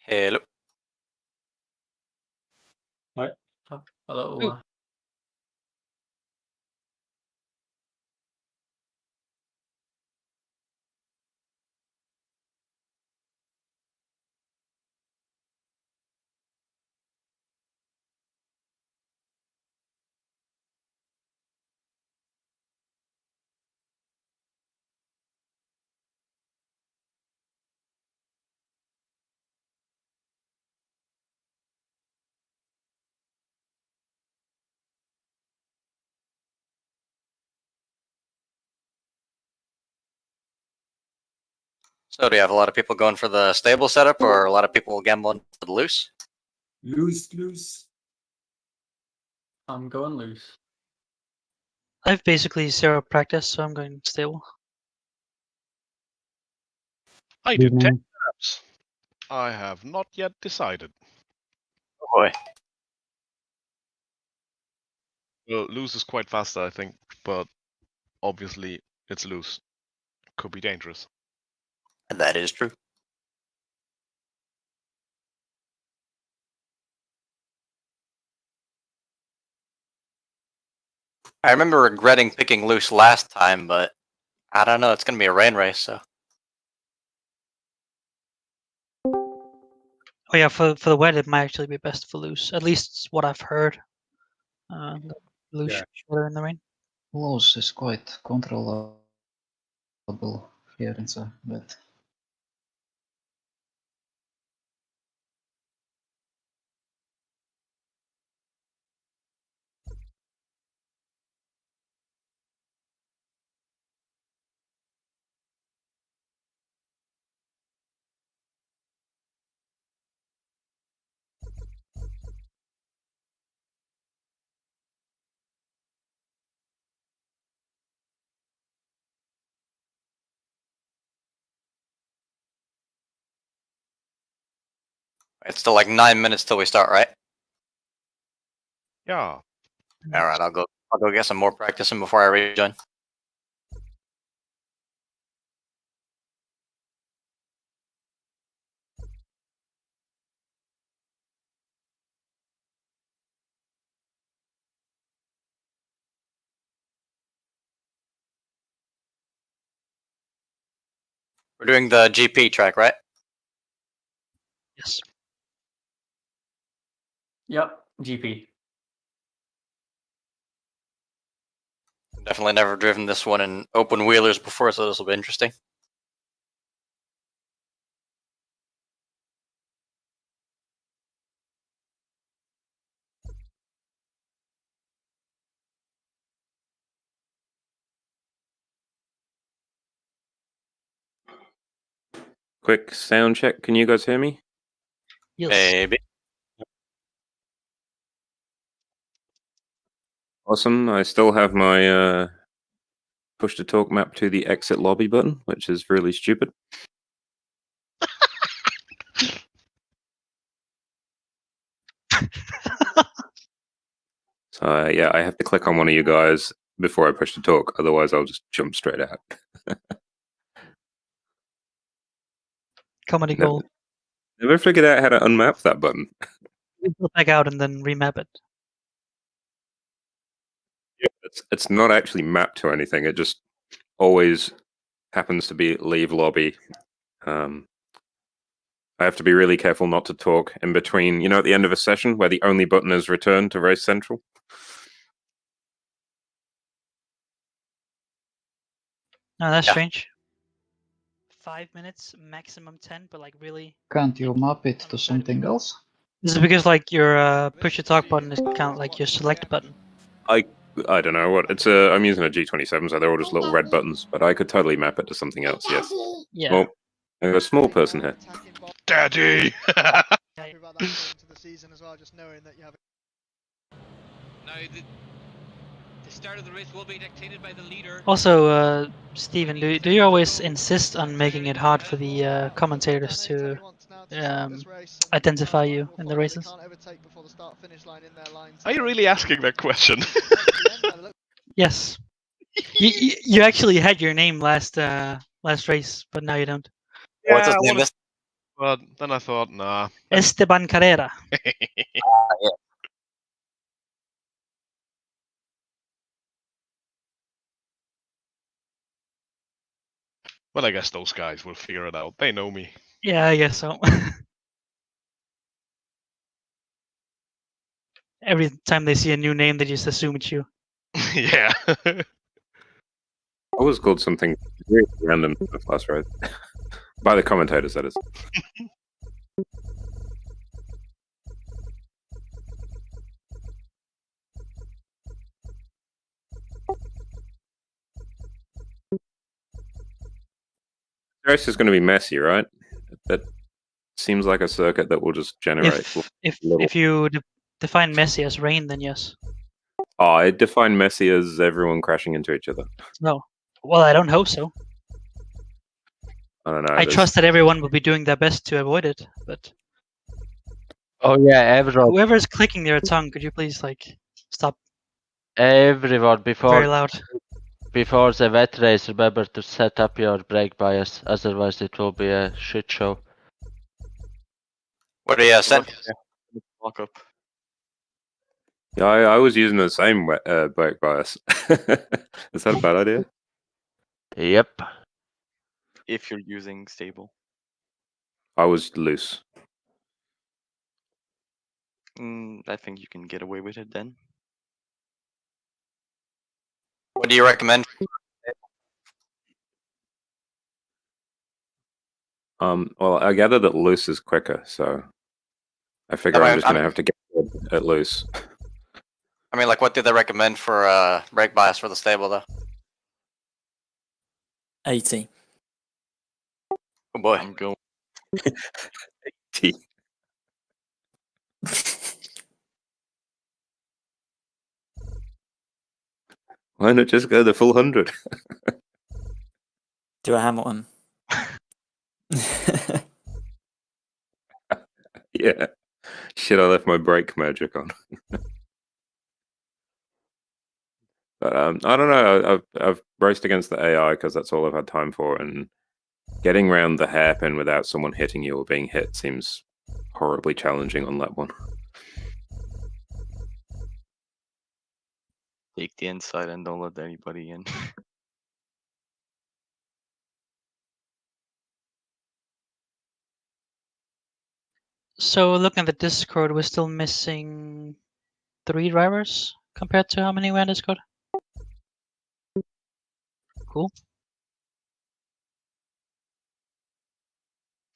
Hello. Ouais. Ah, hello. Ooh. So do you have a lot of people going for the stable setup or a lot of people gambling for the loose? Loose. I'm going loose. I have basically zero practice, so I'm going stable. I do 10 laps. I have not yet decided. Oh boy. Well, loose is quite faster, I think, but obviously it's loose. Could be dangerous. That is true. I remember regretting picking loose last time, but I don't know. It's going to be a rain race, so. Oh yeah, for the wet it might actually be best for loose. At least what I've heard. Loose Yeah. shorter in the rain. Loose is quite controllable here in the wet. It's still like 9 minutes till we start, right? Yeah. All right, I'll go get some more practicing before I rejoin. We're doing the GP track, right? Yes. Yep, GP. Definitely never driven this one in open wheelers before, so this will be interesting. Quick sound check. Can you guys hear me? Yes. Maybe. Awesome. I still have my push to talk map to the exit lobby button, which is really stupid. So yeah, I have to click on one of you guys before I push to talk. Otherwise, I'll just jump straight out. Comedy Never- gold. Never figured out how to unmap that button. You go back out and then remap it. Yeah, it's not actually mapped to anything. It just always happens to be leave lobby. I have to be really careful not to talk in between, at the end of a session where the only button is return to race central. No, that's Yeah. strange. 5 minutes, maximum 10, but like really. Can't you map it to something else? This is because like your push to talk button is kind of like your select button. I don't know what it's. I'm using a G27, so they're all just little red buttons. But I could totally map it to something else. Yes. Yeah. Well, I have a small person here. Daddy! Happy about that going into the season as well, just knowing that you have. Now, the start of the race will be dictated by the leader. Also, Steven, do you always insist on making it hard for the commentators to identify you in the races? Are you really asking that question? Yes. You actually had your name last race, but now you don't. What's his name this? But then I thought, nah. Esteban Carrera. But I guess those guys will figure it out. They know me. Yeah, I guess so. Every time they see a new name, they just assume it's you. Yeah. I was called something really random last race. By the commentators, that is. The race is going to be messy, right? That seems like a circuit that will just generate. If you define messy as rain, then yes. Oh, I define messy as everyone crashing into each other. No. Well, I don't hope so. I don't know. I there's- trust that everyone will be doing their best to avoid it, but Oh yeah, everyone, whoever's clicking their tongue, could you please stop everyone very before loud? the wet race, remember to set up your brake bias, otherwise it will be a shit show. What do you send? Walk up. Yeah, I was using the same brake bias. Is that a bad idea? Yep. If you're using stable. I was loose. I think you can get away with it then. What do you recommend? Well, I gather that loose is quicker, so I figure I'm just going to have to get it loose. I mean, like, what do they recommend for brake bias for the stable, though? 80. Oh boy. I'm going. T. Why not just go the full 100? Do a Hamilton. Yeah. Shit, I left my brake magic on. But I don't know. I've raced against the AI because that's all I've had time for, and getting around the hairpin without someone hitting you or being hit seems horribly challenging on that one. Take the inside and don't let anybody in. So looking at the Discord, we're still missing 3 drivers compared to how many we had in Discord. Cool.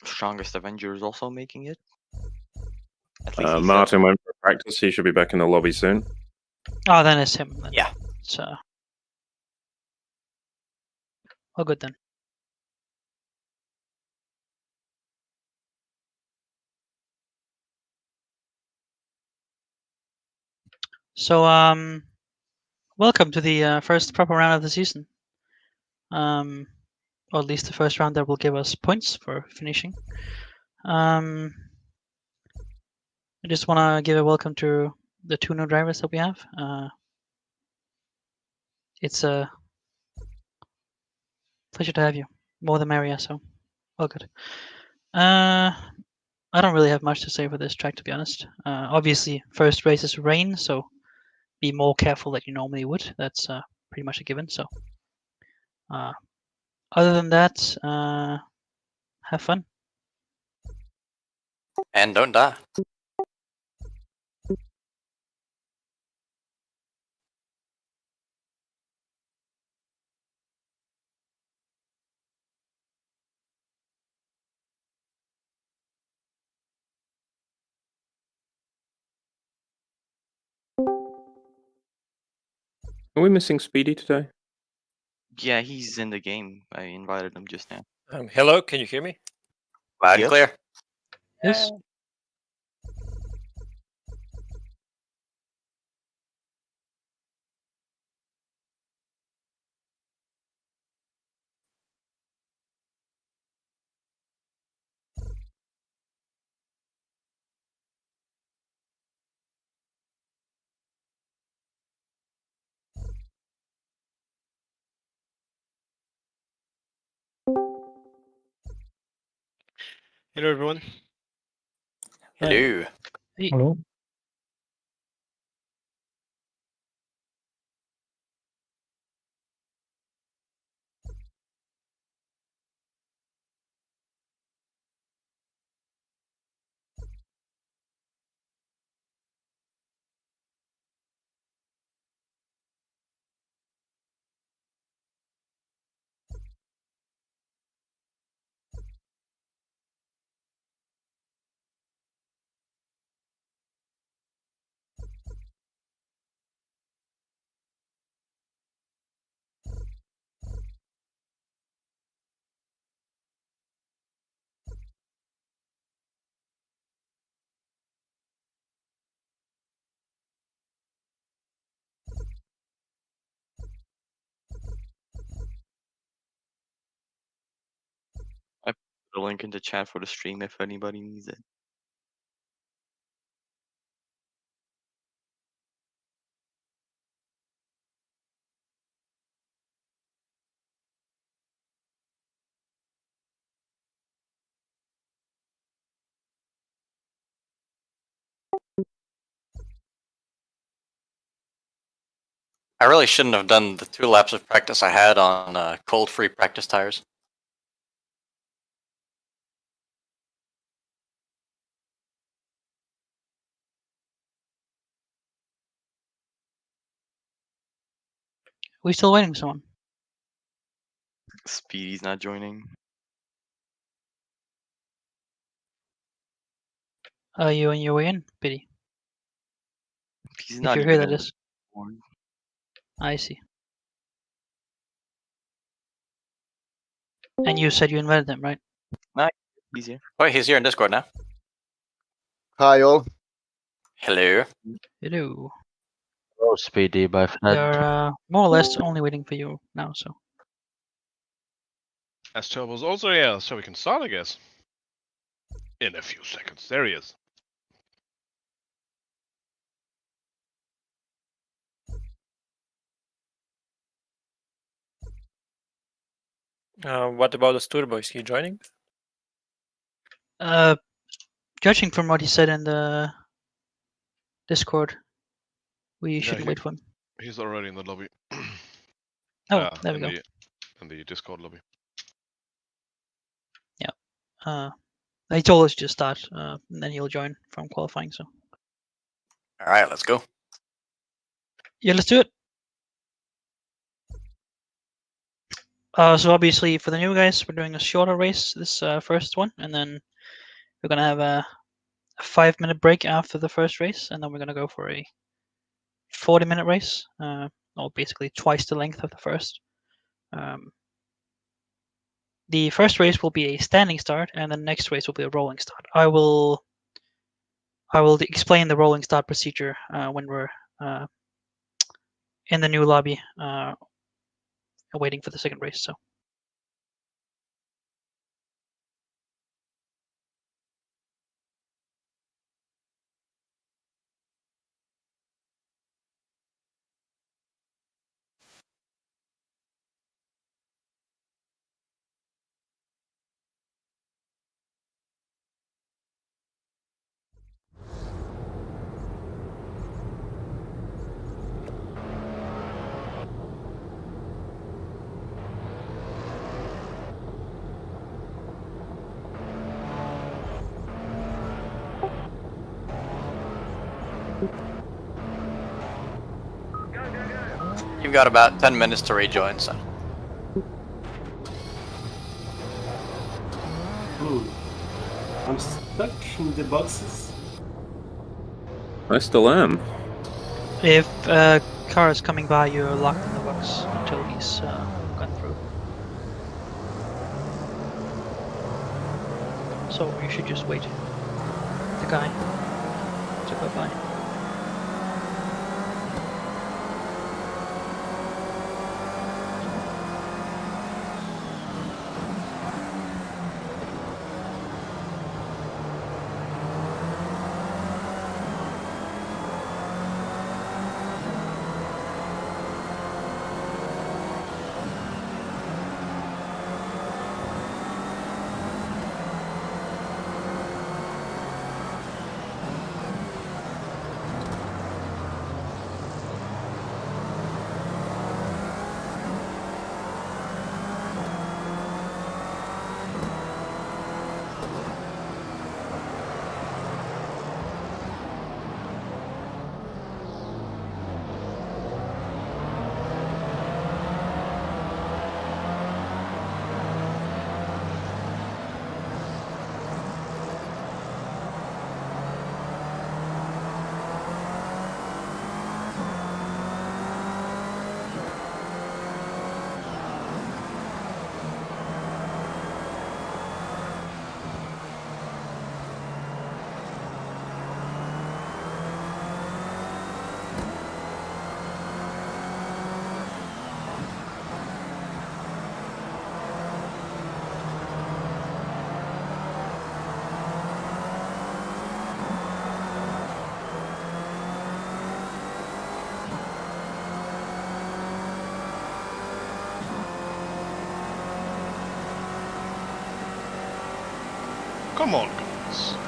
Strongest Avenger is also making it. At least he said. Martin went for practice. He should be back in the lobby soon. Oh, then it's him. Then. Yeah. So. All good then. So welcome to the first proper round of the season. Or at least the first round that will give us points for finishing. I just want to give a welcome to the 2 new drivers that we have. It's a pleasure to have you. More the merrier, so all good. I don't really have much to say for this track, to be honest. Obviously, first race is rain, so be more careful than you normally would. That's pretty much a given. So, other than that, have fun. And don't die. Are we missing Speedy today? Yeah, he's in the game. I invited him just now. Hello, can you hear me? Loud Yep. and clear. Yes. Hello, everyone. Hello. Hello. I put a link in the chat for the stream if anybody needs it. I really shouldn't have done the 2 laps of practice I had on cold-free practice tires. We still waiting for someone? Speedy's not joining. Are you on your way in, Biddy? He's If not you're even here, that in is. Discord. I see. And you said you invited them, right? Nah, he's here. Oh, he's here in Discord now. Hi, all. Hello. Hello. Oh, Speedy, my friend. They're more or less only waiting for you now, so. As Turbo's also here, so we can start, I guess. In a few seconds. There he is. What about the Turbo? Is he joining? Judging from what he said in the Discord, we shouldn't he- wait for him. He's already in the lobby. Oh, there we go. In the Discord lobby. He told us to start, and then he'll join from qualifying, so. All right, let's go. Yeah, let's do it. So obviously for the new guys, we're doing a shorter race, this first one, and then we're gonna have a 5-minute break after the first race, and then we're gonna go for a 40-minute race, or basically twice the length of the first. The first race will be a standing start, and the next race will be a rolling start. I will explain the rolling start procedure when we're in the new lobby, waiting for the second race. So. You've got about 10 minutes to rejoin, so. I'm stuck in the boxes. I still am. If a car is coming by, you're locked in the box until he's gone through. So you should just wait the guy to go by. Come on, guys.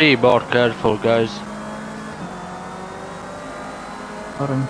Be more careful, guys. Aaron.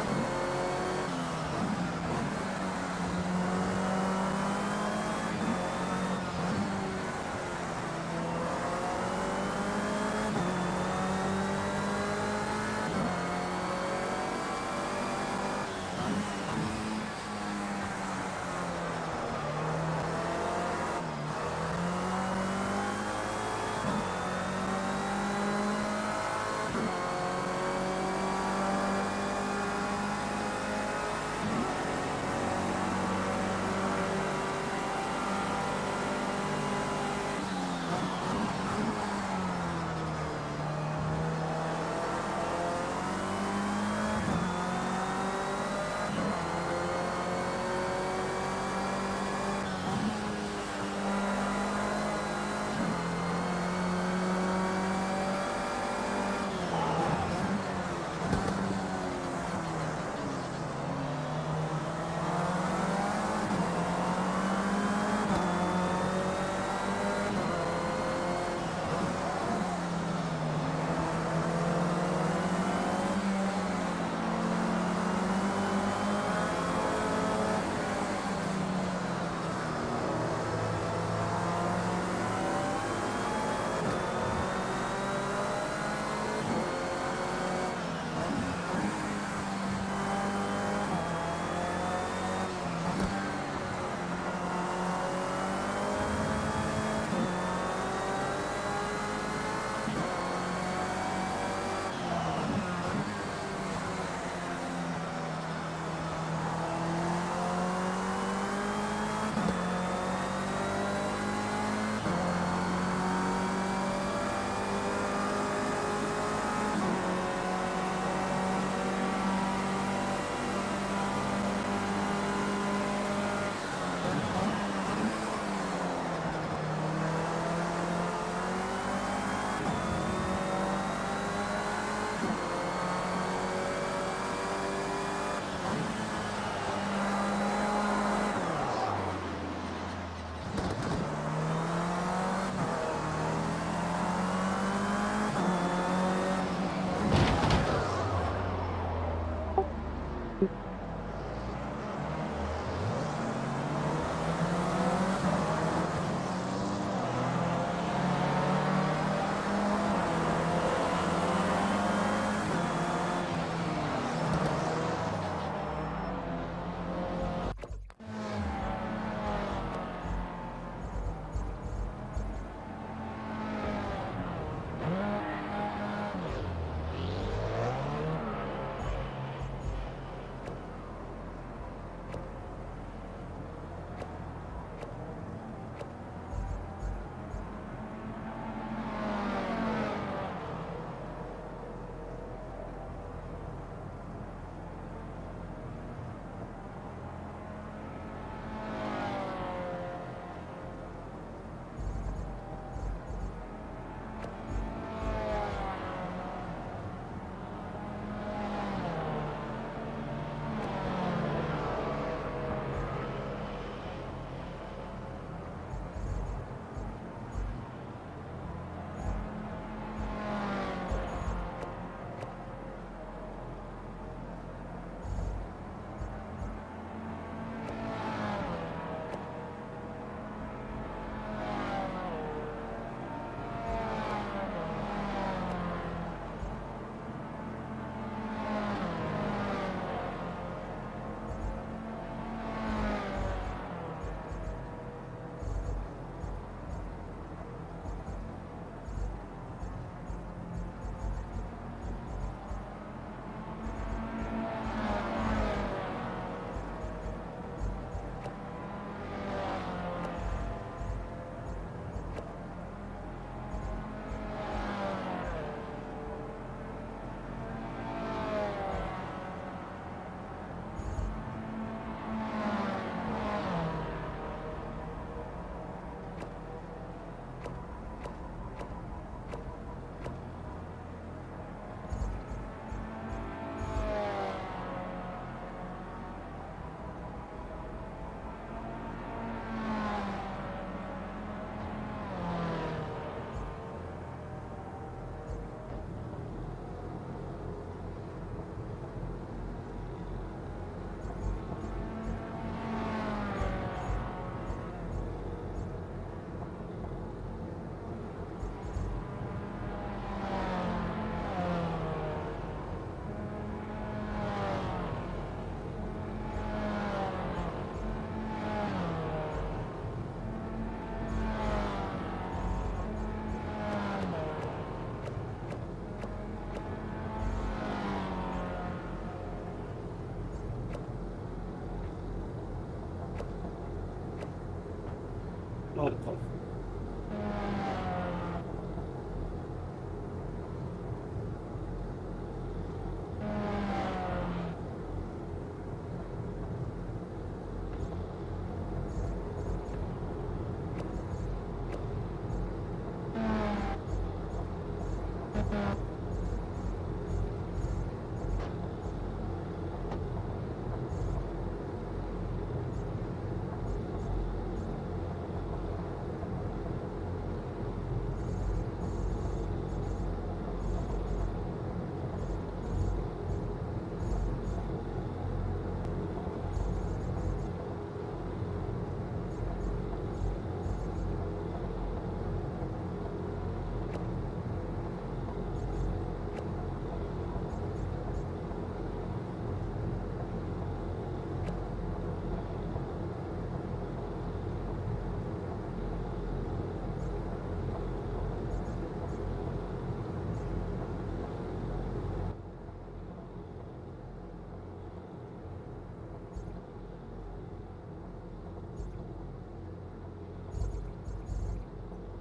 Not tough.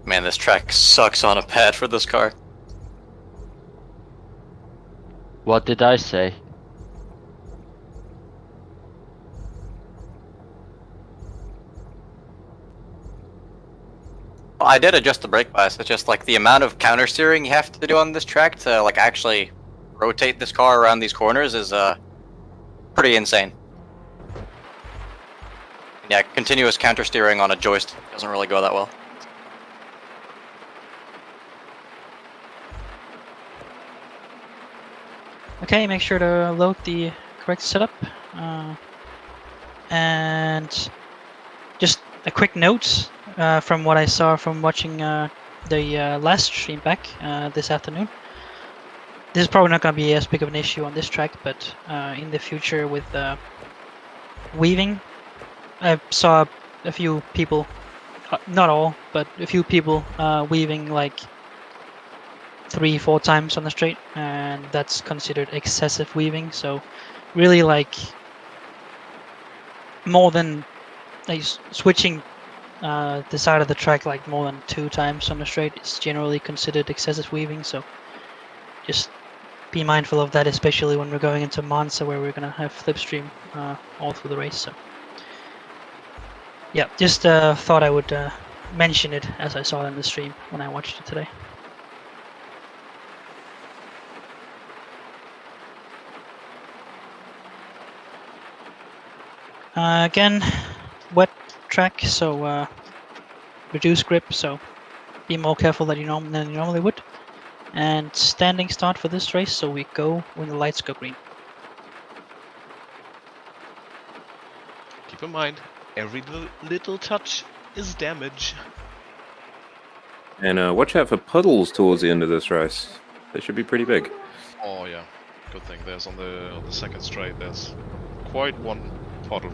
Man, this track sucks on a pad for this car. What did I say? Well, I did adjust the brake bias. It's just like the amount of counter steering you have to do on this track to like actually rotate this car around these corners is pretty insane. Yeah, continuous counter steering on a joystick doesn't really go that well. Okay, make sure to load the correct setup. And just a quick note from what I saw from watching the last stream back this afternoon. This is probably not going to be as big of an issue on this track, but in the future with weaving, I saw a few people, not all, but a few people weaving like 3-4 times on the straight, and that's considered excessive weaving. So really like more than like switching the side of the track like more than 2 times on the straight is generally considered excessive weaving. So just be mindful of that, especially when we're going into Monza where we're gonna have slipstream all through the race. So yeah, just thought I would mention it as I saw it in the stream when I watched it today. Again, wet track, so reduce grip, so be more careful than you normally would. And standing start for this race, so we go when the lights go green. Keep in mind, every little touch is damage. And watch out for puddles towards the end of this race. They should be pretty big. Oh yeah, good thing. There's on the second straight. There's quite one puddle.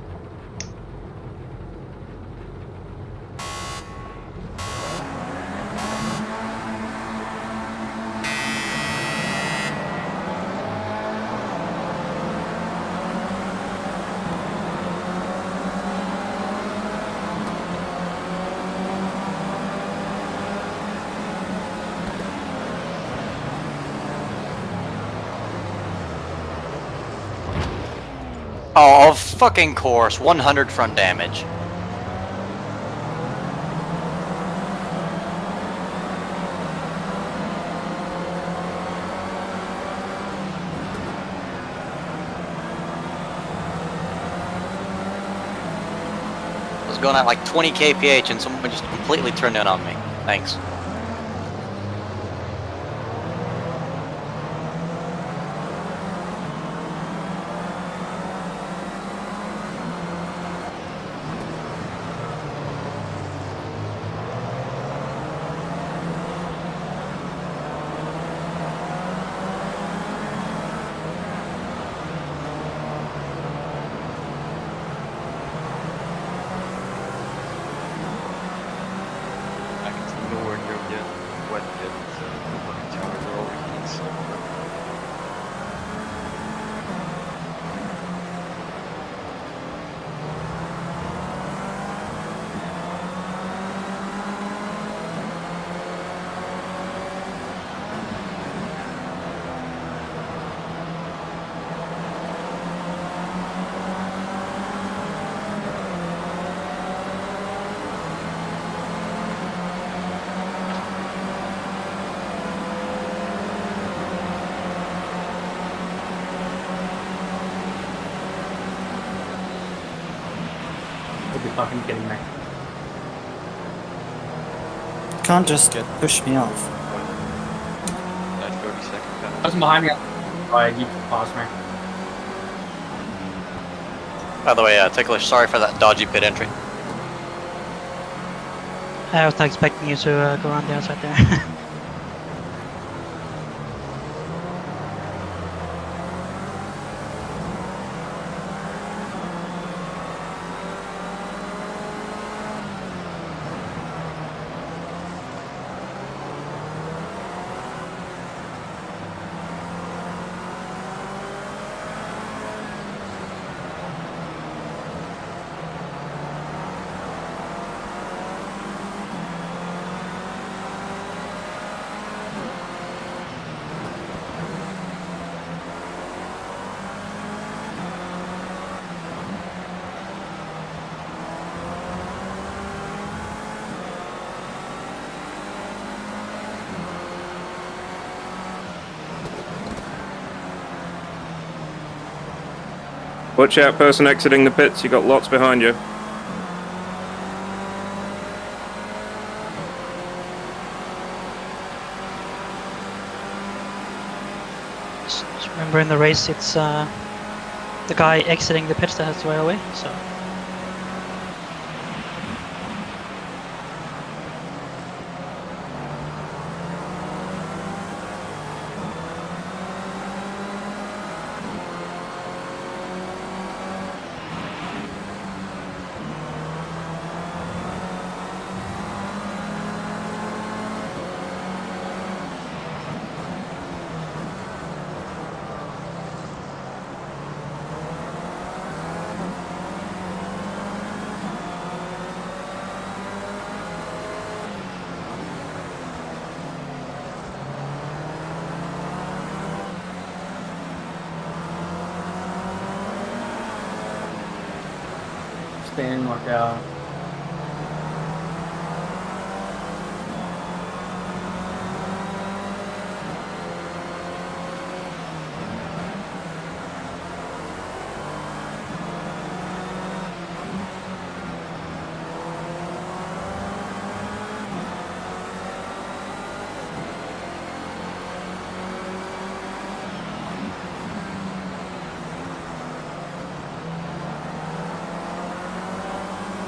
Oh, of fucking course, 100 front damage. I was going at like 20 kph and someone just completely turned in on me. Thanks. Nowhere near fucking kidding me. Can't just push me off. That 30-second penalty. That's behind me. Alright, you paused me. By the way, Ticklish, sorry for that dodgy pit entry. I was not expecting you to go around the outside there. Watch out, person exiting the pits. You got lots behind you. Just remember in the race, it's the guy exiting the pits that has to right away. So. Staying work out.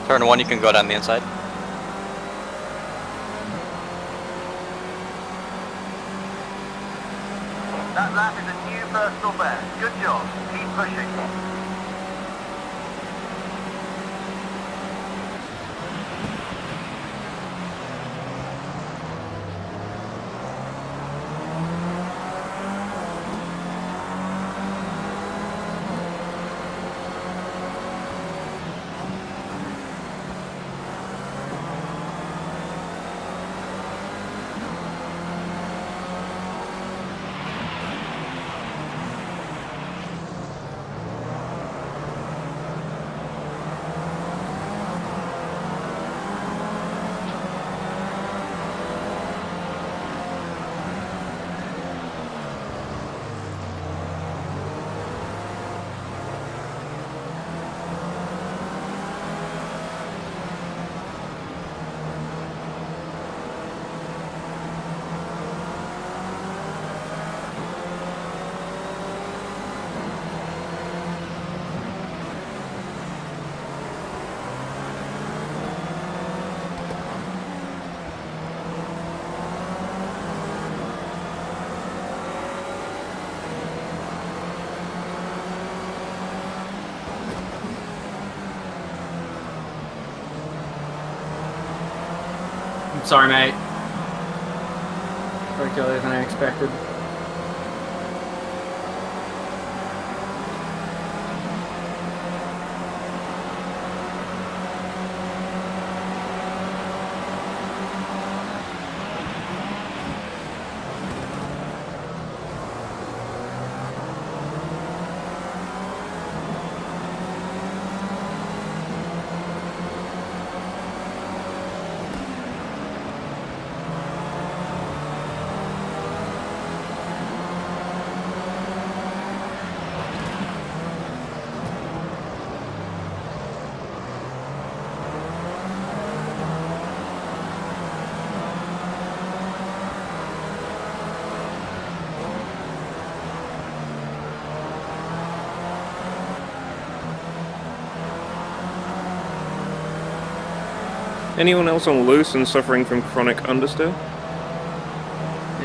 Turn 1, you can go down the inside. That lap is a new personal best. Good job. Keep pushing. I'm sorry, mate. Worked earlier than I expected. Anyone else on loose and suffering from chronic understeer?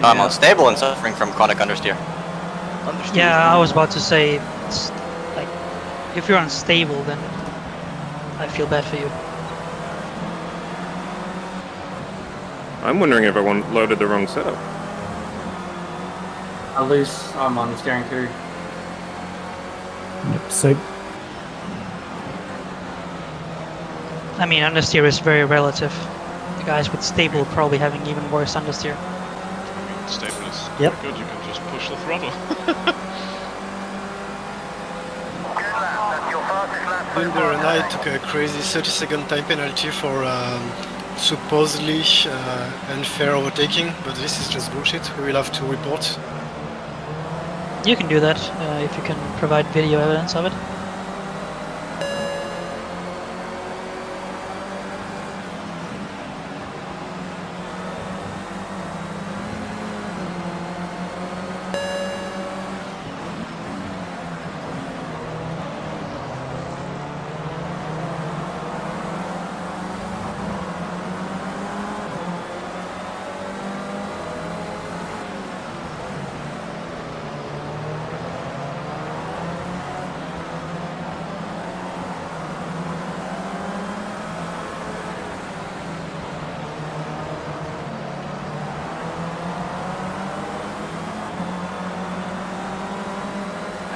I'm unstable and suffering from chronic understeer. Yeah, I was about to say, it's like, if you're unstable, then I feel bad for you. I'm wondering if I loaded the wrong setup. At least I'm on the steering too. Yep, same. I mean, understeer is very relative. The guys with stable probably having even worse understeer. I mean, stable is Yep. quite good. You can just push the throttle. Winder and I took a crazy 30-second time penalty for supposedly unfair overtaking, but this is just bullshit. We will have to report. You can do that if you can provide video evidence of it.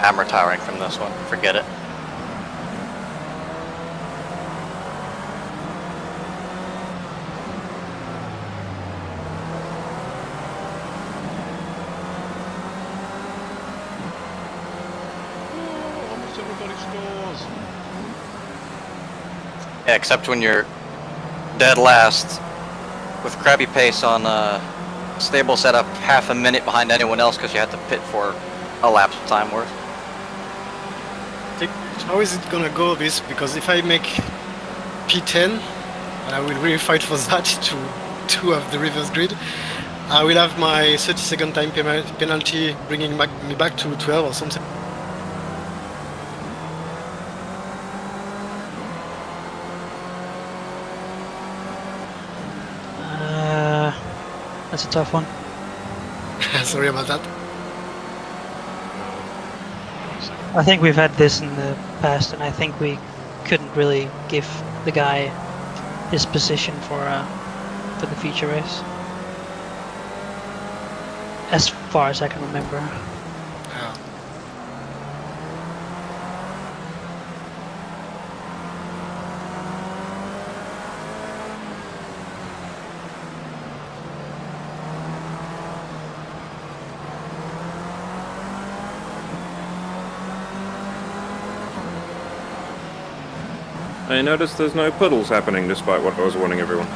I'm retiring from this one. Forget it. Almost everybody scores. Yeah, except when you're dead last with crappy pace on stable setup, half a minute behind anyone else because you had to pit for a lapse of time worth. How is it gonna go this? Because if I make P10, and I will really fight for that to have the reverse grid, I will have my 30-second time penalty bringing me back to 12 or something. That's a tough one. Sorry about that. I think we've had this in the past, and I think we couldn't really give the guy his position for the feature race, as far as I can remember. Yeah. I noticed there's no puddles happening despite what I was warning everyone.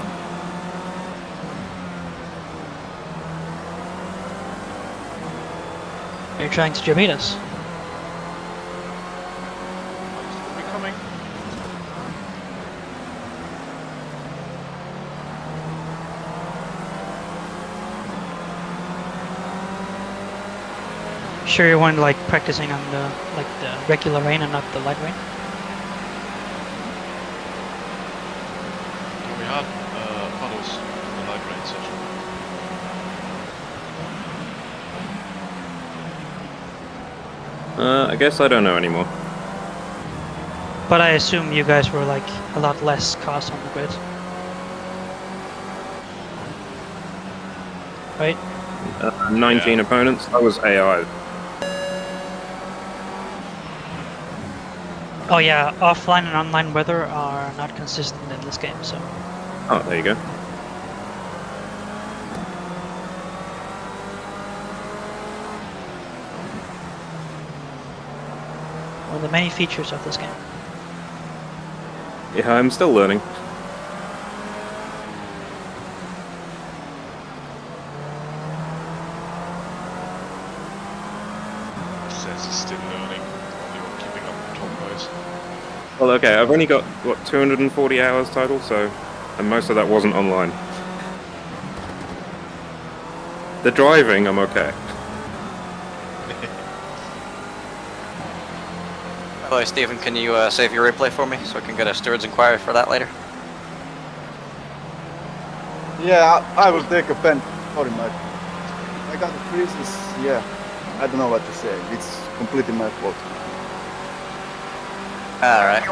Are you trying to beat us? Are we coming? Sure you weren't like practicing on the regular rain and not the light rain? We had puddles in the light rain session. I guess I don't know anymore. But I assume you guys were like a lot less cars on the grid. Right? 19 opponents. I was AI. Oh yeah, offline and online weather are not consistent in this game, so... Oh, there you go. One of the many features of this game. Yeah, I'm still learning. Says he's still learning. You're keeping up with top guys. Well, okay, I've only got, what, 240 hours total, so... And most of that wasn't online. The driving, I'm okay. By the way, Stephen, can you save your replay for me so I can get a steward's inquiry for that later? Yeah, I will take a pen. Sorry, Mike. I got the freezes. Yeah, I don't know what to say. It's completely my fault. Alright.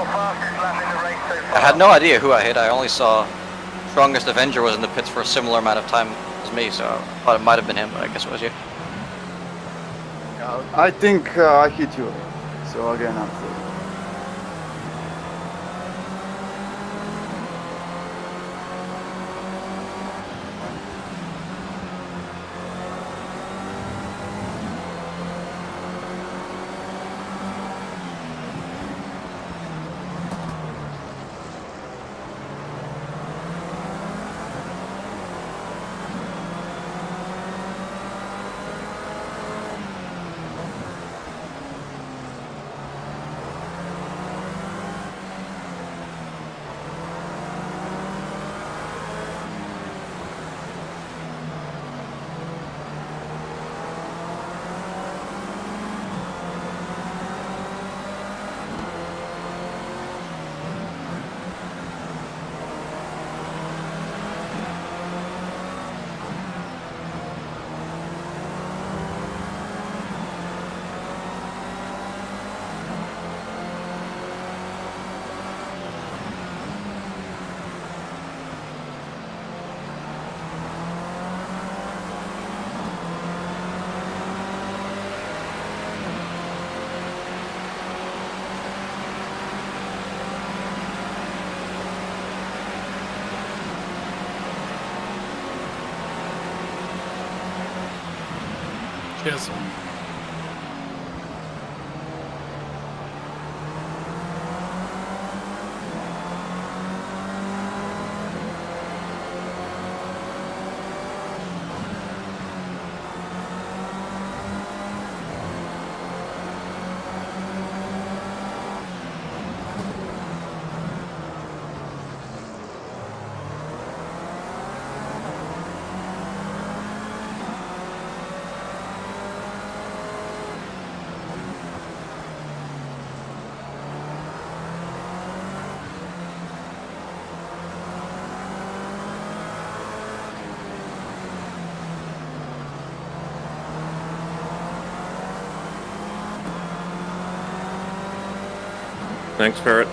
I had no idea who I hit. I only saw Strongest Avenger was in the pits for a similar amount of time as me, so I thought it might have been him, but I guess it was you. I think I hit you. So again, I'm sorry. Cheers. Thanks, Ferret.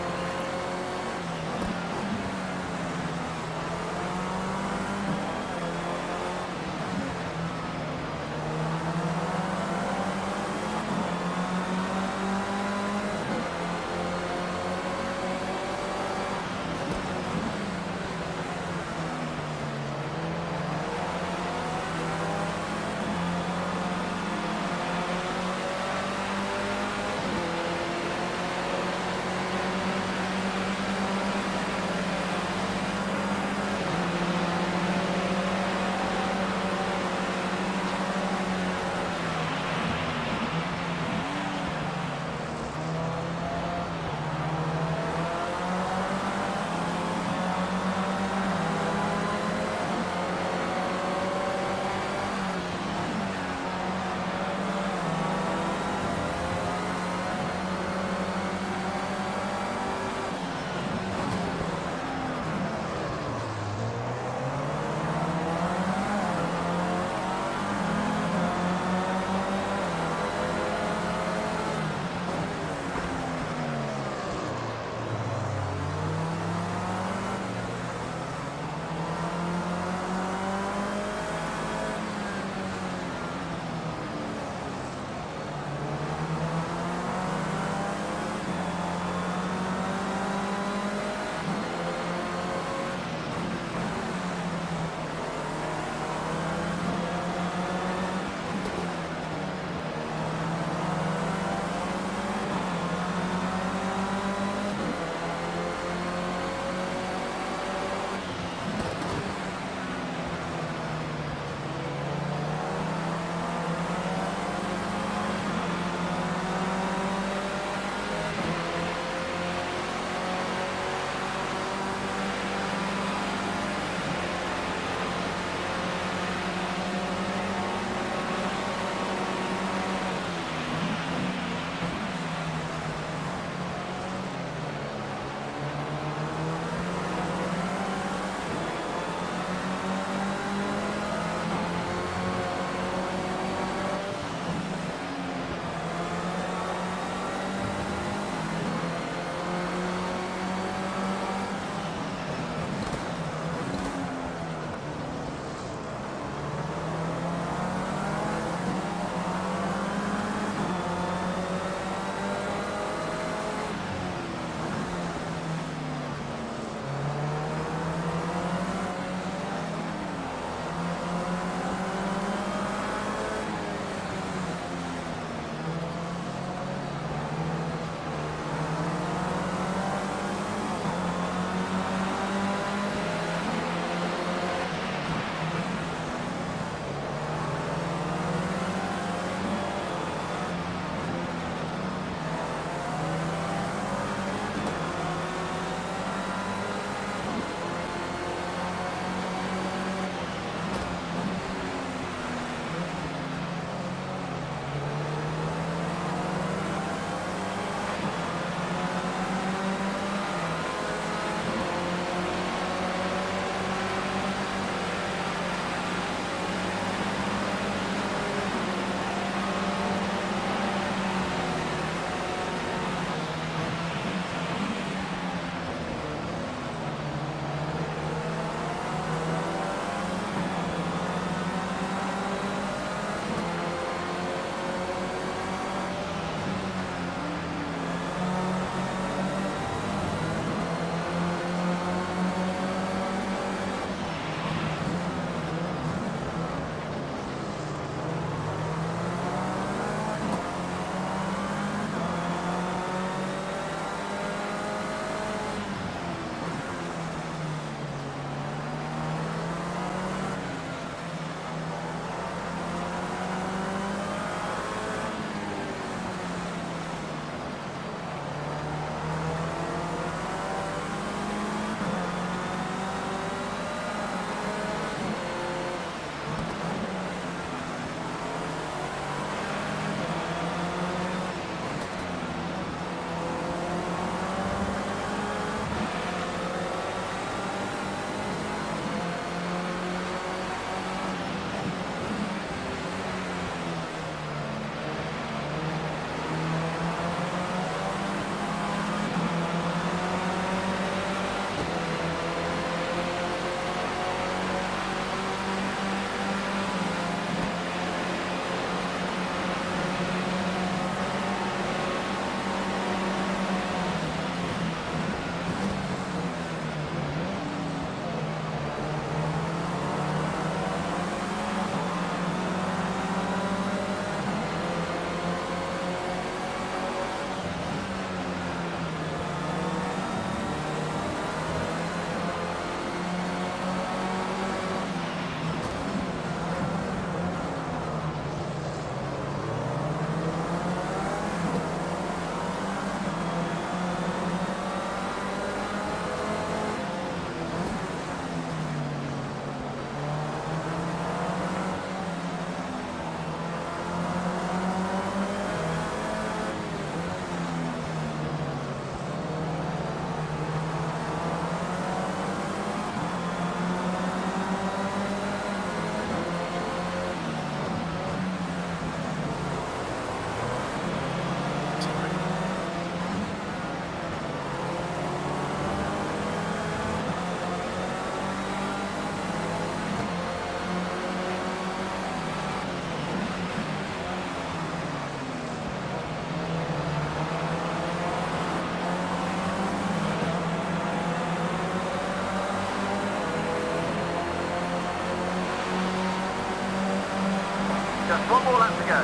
One more lap to go.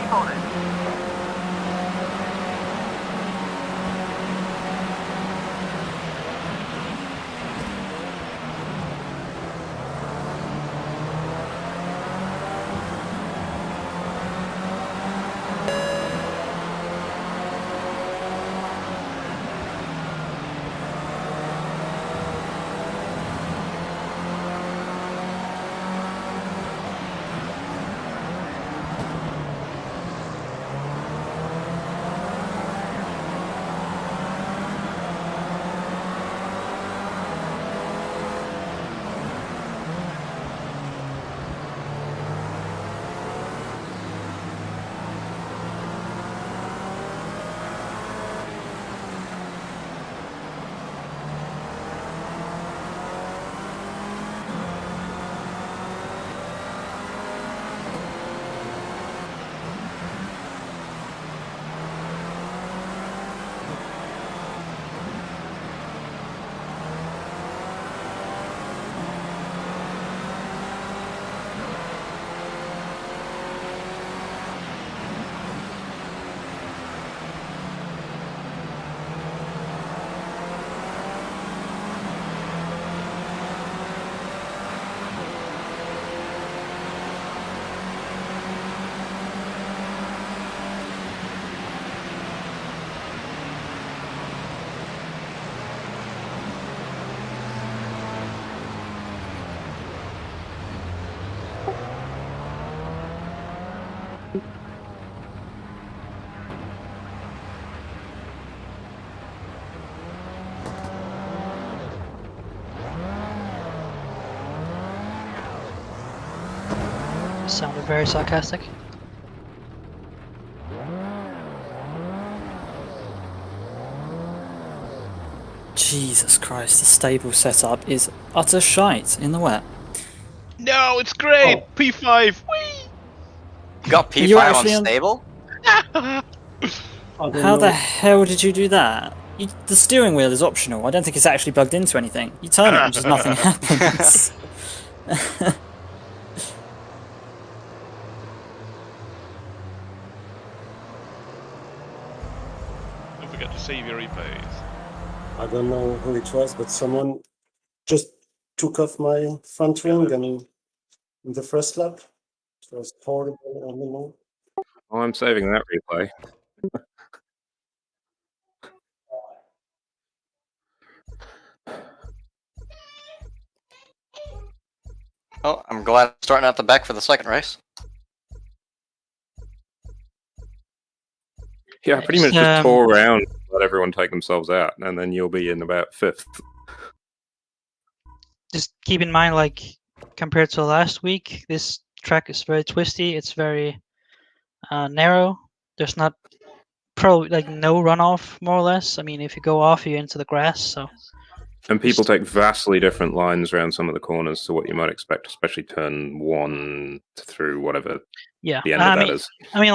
Keep on it. Sounded very sarcastic. Jesus Christ, the stable setup is utter shite in the wet. No, it's great! P5! Whee! You got Are you P5 actually on- unstable? How the hell did you do that? The steering wheel is optional. I don't think it's actually plugged into anything. You turn it and just nothing happens. Don't forget to save your replays. I don't know who it was, but someone just took off my front wing and in the first lap. It was horrible. I don't know. Oh, I'm saving that replay. Oh, I'm glad I'm starting out the back for the second race. Yeah, I pretty much just tore around, let everyone take themselves out, and then you'll be in about 5th. Just keep in mind, like, compared to last week, this track is very twisty. It's very narrow. There's not probably like no runoff, more or less. I mean, if you go off, you're into the grass. So. And people take vastly different lines around some of the corners to what you might expect, especially turn 1 through whatever Yeah, the end of that is. I mean,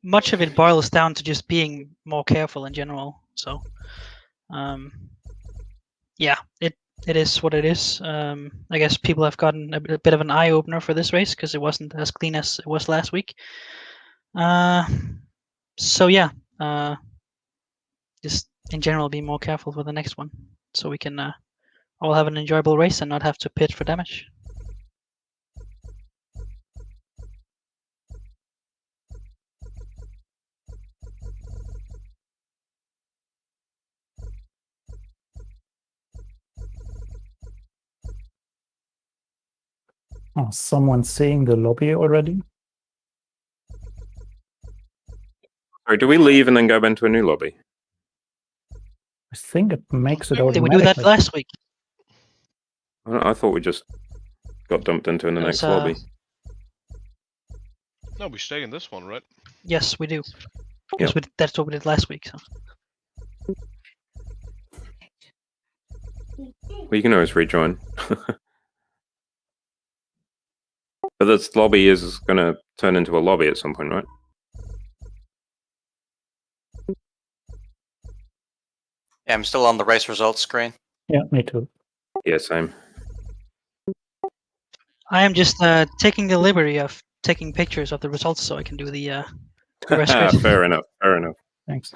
much of it boils down to just being more careful in general. So, yeah, it is what it is. I guess people have gotten a bit of an eye opener for this race because it wasn't as clean as it was last week. So yeah, just in general, be more careful for the next one, so we can all have an enjoyable race and not have to pit for damage. Oh, someone's seeing the lobby already? Sorry, do we leave and then go into a new lobby? I think it makes it Did we automatically. do that last week? I thought we just got dumped into in the next lobby. No, we stay in this one, right? Yes, we do. Because that's what we did last week. So. Well, you can always rejoin. But this lobby is going to turn into a lobby at some point, right? Yeah, I'm still on the race results screen. Yeah, me too. Yeah, same. I am just taking the liberty of taking pictures of the results so I can do the rest grid. Fair enough. Fair enough. Thanks.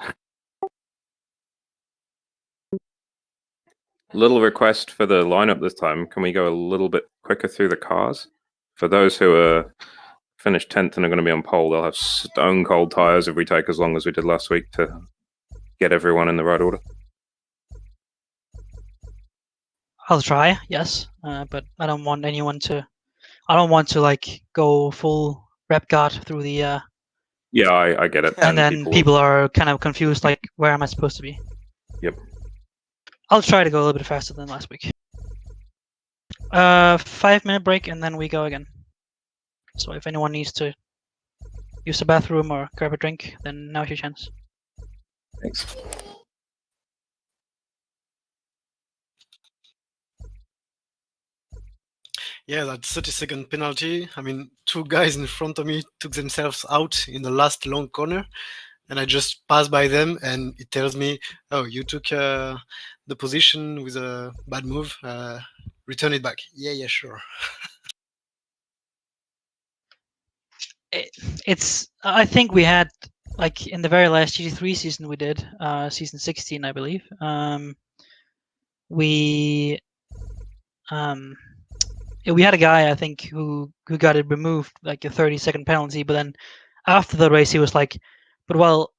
Little request for the lineup this time. Can we go a little bit quicker through the cars? For those who are finished 10th and are going to be on pole, they'll have stone cold tires if we take as long as we did last week to get everyone in the right order. I'll try, yes, but I don't want anyone to. I don't want to like go full rep guard through the. Yeah, I get it. And then people are kind of confused, like, where am I supposed to be? Yep. I'll try to go a little bit faster than last week. 5-minute break and then we go again. So if anyone needs to use the bathroom or grab a drink, then now's your chance. Thanks. Yeah, that 30-second penalty. I mean, 2 guys in front of me took themselves out in the last long corner, and I just passed by them, and it tells me, "Oh, you took the position with a bad move. Return it back." Yeah, sure. It's. I think we had, like, in the very last GT3 season we did, season 16, I believe. We had a guy, I think, who got it removed, like a 30-second penalty, but then after the race he was like, but well,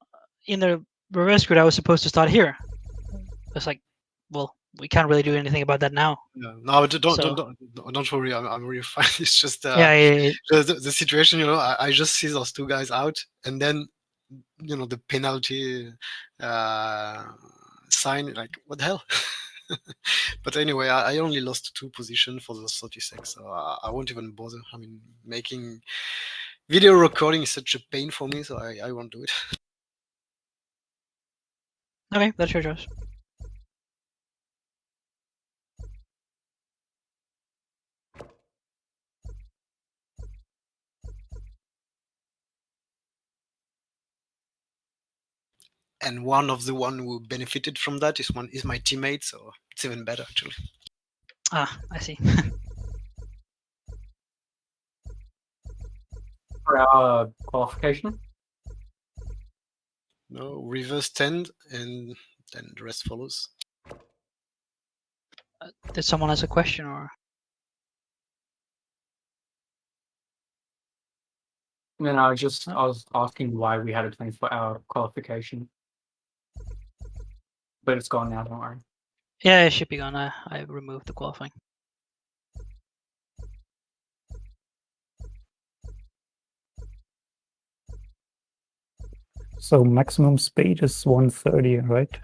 in the reverse grid I was supposed to start here. It's like, well, we can't really do anything about that now. No, don't worry. I'm really fine. It's just yeah. The situation. You know, I just see those 2 guys out, and then the penalty sign. Like, what the hell? But anyway, I only lost 2 positions for those 36, so I won't even bother. I mean, making video recording is such a pain for me, so I won't do it. Okay, that's your choice. And one who benefited from that is my teammate, so it's even better actually. Ah, I see. For our qualification? No, reverse 10, and then the rest follows. Did someone ask a question or? Then I was asking why we had a 24-hour qualification. But it's gone now, don't worry. Yeah, it should be gone. I removed the qualifying. So maximum speed is 130, right?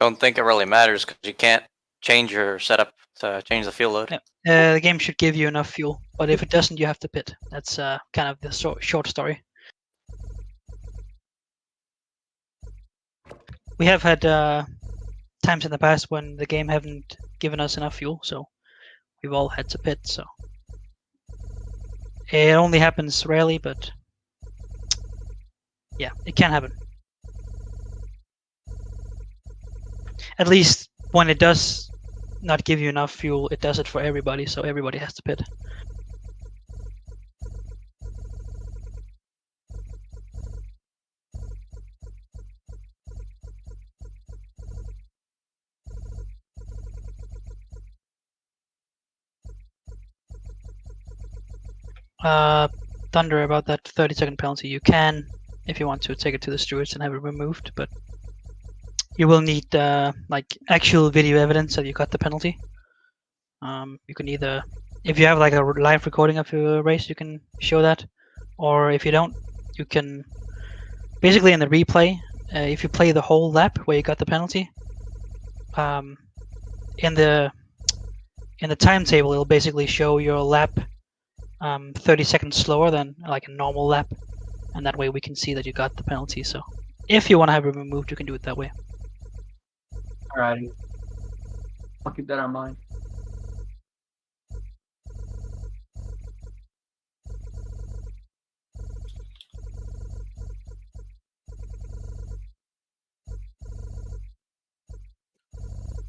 Don't think it really matters because you can't change your setup to change the fuel load. Yeah. The game should give you enough fuel, but if it doesn't, you have to pit. That's kind of the short story. We have had times in the past when the game haven't given us enough fuel, so we've all had to pit. So it only happens rarely, but yeah, it can happen. At least when it does not give you enough fuel, it does it for everybody, so everybody has to pit. Thunder, about that 30-second penalty, you can, if you want to, take it to the stewards and have it removed, but you will need like actual video evidence that you got the penalty. You can either, if you have like a live recording of your race, you can show that, or if you don't, you can basically in the replay, if you play the whole lap where you got the penalty, in the timetable it'll basically show your lap 30 seconds slower than like a normal lap, and that way we can see that you got the penalty. So if you want to have it removed, you can do it that way. Alrighty. I'll keep that in mind.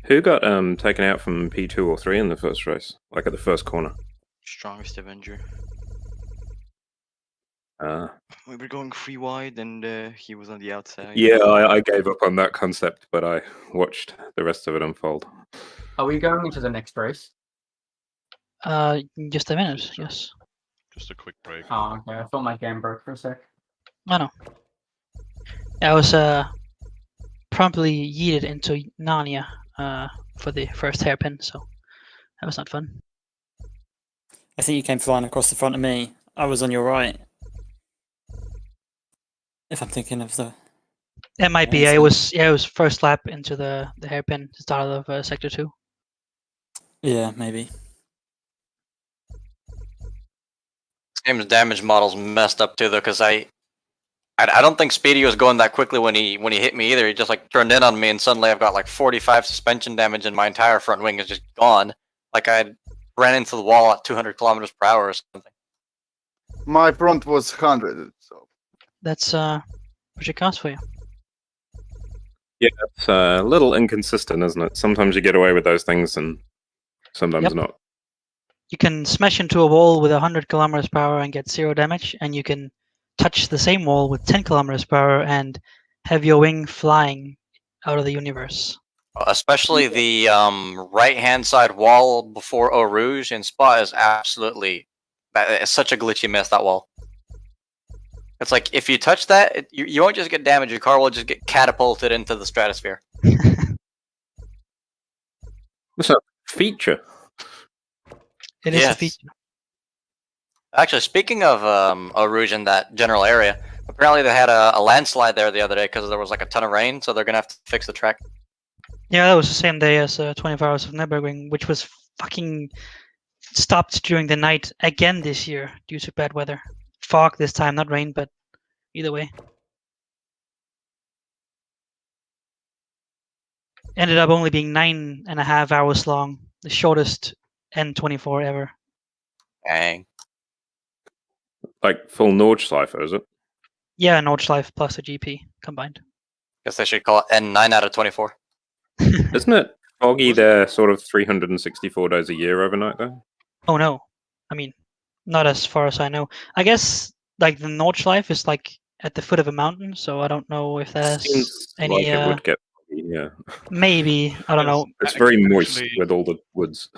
Who got taken out from P2 or 3 in the first race? Like at the first corner? Strongest Avenger. Ah. We were going free wide and he was on the outside. Yeah, I gave up on that concept, but I watched the rest of it unfold. Are we going into the next race? Just a minute, yes. Just a quick break. Oh, okay. I thought my game broke for a sec. No. I was promptly yeeted into Narnia for the first hairpin, so that was not fun. I think you came flying across the front of me. I was on your right. If I'm thinking of the... It might be. It was first lap into the hairpin, the start of sector 2. Yeah, maybe. This game's damage model's messed up too, though, because I don't think Speedy was going that quickly when he hit me either. He just like turned in on me, and suddenly I've got like 45 suspension damage, and my entire front wing is just gone. Like I ran into the wall at 200 kilometers per hour or something. My front was 100, so. That's Project Cast for you. Yeah, it's a little inconsistent, isn't it? Sometimes you get away with those things, and sometimes not. You can smash into a wall with 100 kilometers per hour and get 0 damage, and you can touch the same wall with 10 kilometers per hour and have your wing flying out of the universe. Especially the right-hand side wall before Eau Rouge in Spa is absolutely... It's such a glitchy mess, that wall. It's like, if you touch that, you won't just get damaged, your car will just get catapulted into the stratosphere. What's a feature? It is a feature. Actually, speaking of Eau Rouge in that general area, apparently they had a landslide there the other day because there was like a ton of rain, so they're going to have to fix the track. Yeah, that was the same day as 24 Hours of Nürburgring, which was fucking stopped during the night again this year due to bad weather. Fog this time, not rain, but either way. Ended up only being 9.5 hours long, the shortest N24 ever. Dang. Like full Nordschleife, is it? Yeah, Nordschleife plus a GP combined. Guess they should call it N9 out of 24. Isn't it foggy there sort of 364 days a year overnight, though? Oh no. I mean, not as far as I know. I guess like the Nordschleife is like at the foot of a mountain, so I don't know if that has Seems any like it would get foggy, yeah. maybe, I don't know. It's very moist with all the woods.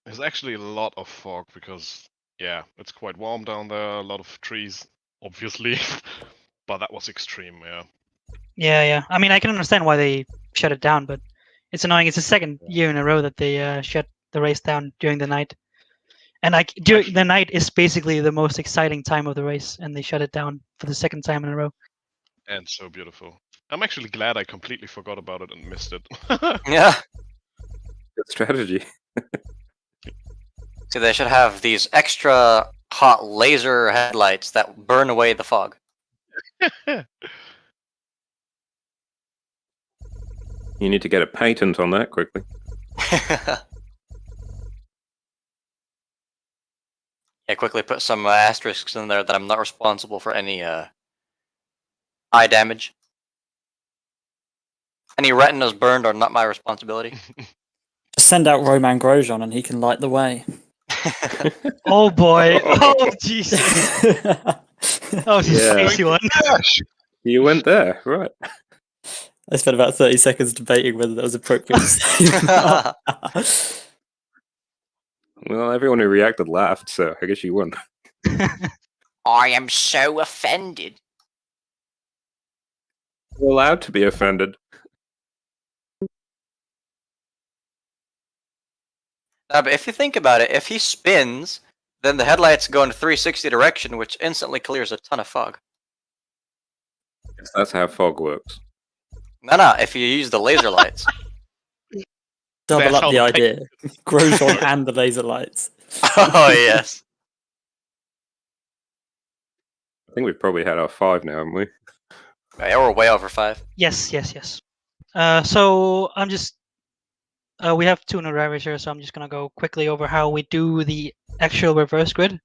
There's actually a lot of fog because, yeah, it's quite warm down there, a lot of trees, obviously. But that was extreme, yeah. Yeah. I mean, I can understand why they shut it down, but it's annoying. It's the second year in a row that they shut the race down during the night. And like during the night is basically the most exciting time of the race, and they shut it down for the second time in a row. And so beautiful. I'm actually glad I completely forgot about it and missed it. Yeah. Good strategy. So they should have these extra hot laser headlights that burn away the fog. You need to get a patent on that quickly. Yeah, quickly put some asterisks in there that I'm not responsible for any eye damage. Any retinas burned are not my responsibility. Just send out Roman Grosjean and he can light the way. Oh boy! Oh Jesus! That was a spicy one. You went there, right? I spent about 30 seconds debating whether that was appropriate to say or not. Well, everyone who reacted laughed, so I guess you won. I am so offended. You're allowed to be offended. But if you think about it, if he spins, then the headlights go in a 360 direction, which instantly clears a ton of fog. Yes, that's how fog works. No, if you use the laser lights. Double up the idea. Grosjean and the laser lights. Oh, yes. I think we've probably had our 5 now, haven't we? Yeah, we're way over 5. Yes. So I'm just we have 2 new drivers here, so I'm just gonna go quickly over how we do the actual reverse grid.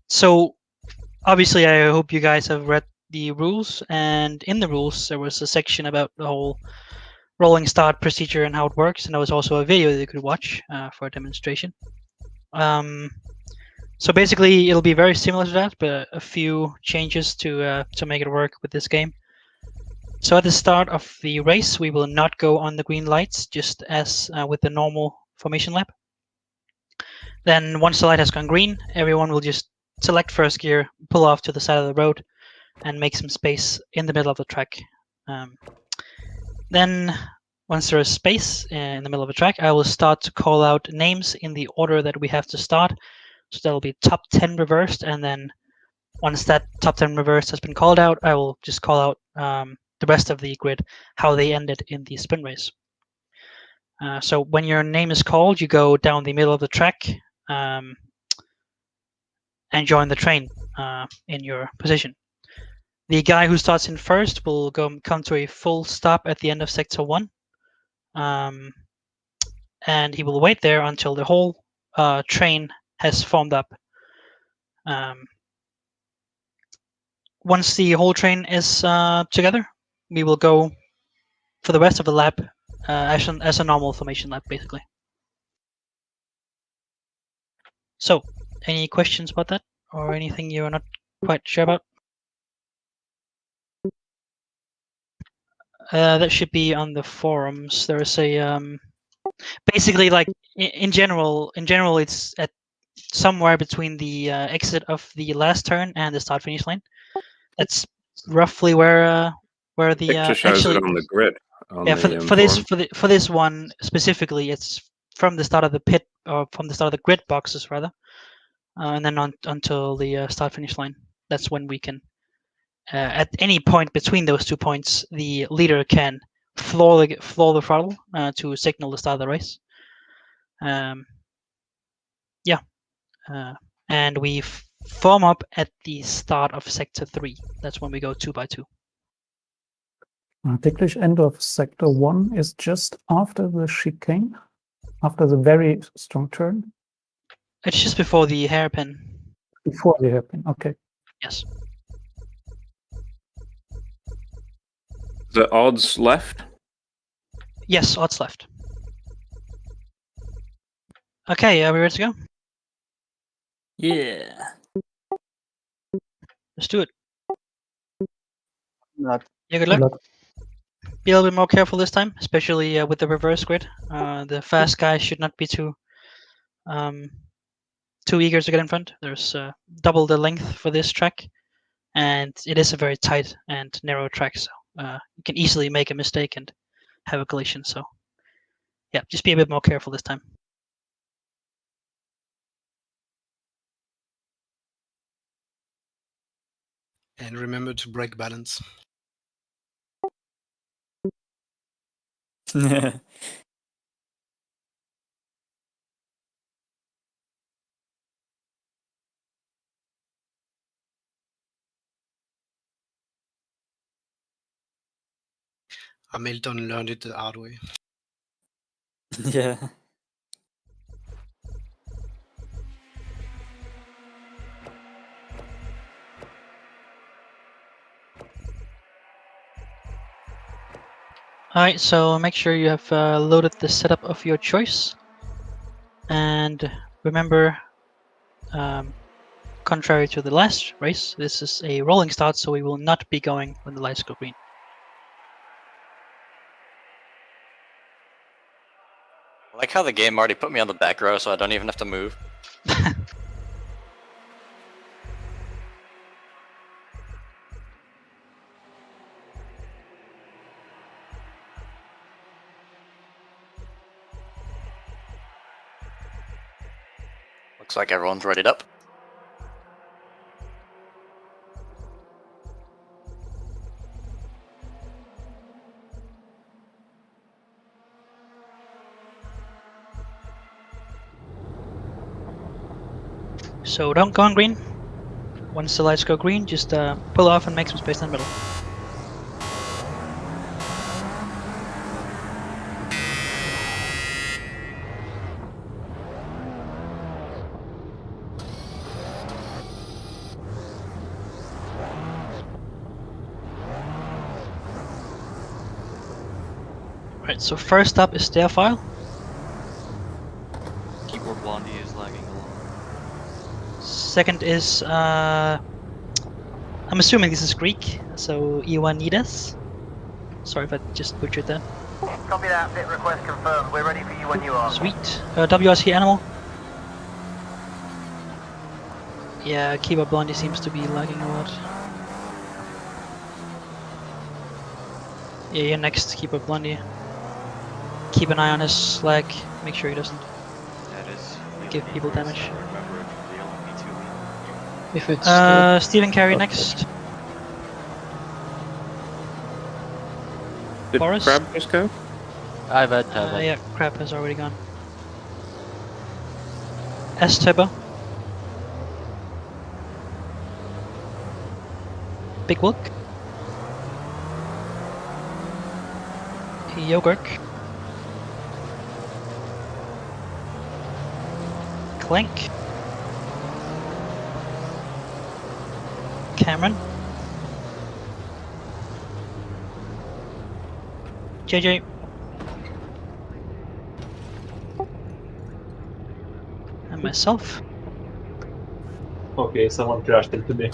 So obviously I hope you guys have read the rules, and in the rules there was a section about the whole rolling start procedure and how it works, and there was also a video that you could watch for a demonstration. So basically, it'll be very similar to that, but a few changes to make it work with this game. So at the start of the race, we will not go on the green lights, just as with the normal formation lap. Then once the light has gone green, everyone will just select first gear, pull off to the side of the road, and make some space in the middle of the track. Then once there is space in the middle of the track, I will start to call out names in the order that we have to start. So that'll be top 10 reversed, and then once that top 10 reversed has been called out, I will just call out the rest of the grid, how they ended in the sprint race. So when your name is called, you go down the middle of the track and join the train in your position. The guy who starts in first will come to a full stop at the end of sector 1. And he will wait there until the whole train has formed up. Once the whole train is together, we will go for the rest of the lap as a normal formation lap, basically. So, any questions about that, or anything you're not quite sure about? That should be on the forums. There is a basically, like in general, it's at somewhere between the exit of the last turn and the start finish line. That's roughly where the Picture shows actually it on the grid. yeah, for this one specifically, it's from the start of the pit, or from the start of the grid boxes rather, and then until the start finish line. That's when we can, at any point between those 2 points, the leader can floor the throttle to signal the start of the race. And we form up at the start of sector 3. That's when we go 2 by 2. Ticklish end of sector 1 is just after the chicane, after the very strong turn. It's just before the hairpin. Before the hairpin, okay. Yes. The odds left? Yes, odds left. Okay, are we ready to go? Yeah. Let's do it. Not. Yeah, good luck. Be a little bit more careful this time, especially with the reverse grid. The fast guy should not be too eager to get in front. There's double the length for this track, and it is a very tight and narrow track, so you can easily make a mistake and have a collision. So yeah, just be a bit more careful this time. And remember to brake balance. Hamilton learned it the hard way. Yeah. Alright, so make sure you have loaded the setup of your choice. And remember, contrary to the last race, this is a rolling start, so we will not be going when the lights go green. I like how the game already put me on the back row, so I don't even have to move. Looks like everyone's readied up. So don't go on green. Once the lights go green, just pull off and make some space in the middle. Right, so first up is their file. Keyboard Blondie is lagging a lot. Second is I'm assuming this is Greek, so Ioannidis. Sorry if I just butchered that. Copy that. Bit request confirmed. We're ready for you when you are. Sweet. WRC Animal. Yeah, Keyboard Blondie seems to be lagging a lot. Yeah, you're next, Keyboard Blondie. Keep an eye on his lag. Make sure he doesn't That is give people damage. I remember it from the LMP2. If it's Stephen Carey Okay. next. Did Forest? Crab just go? I went. Yeah, Crab has already gone. S-Turbo. Big Wilk. Yogurt. Clink. Cameron. JJ. And myself. Okay, someone crashed into me.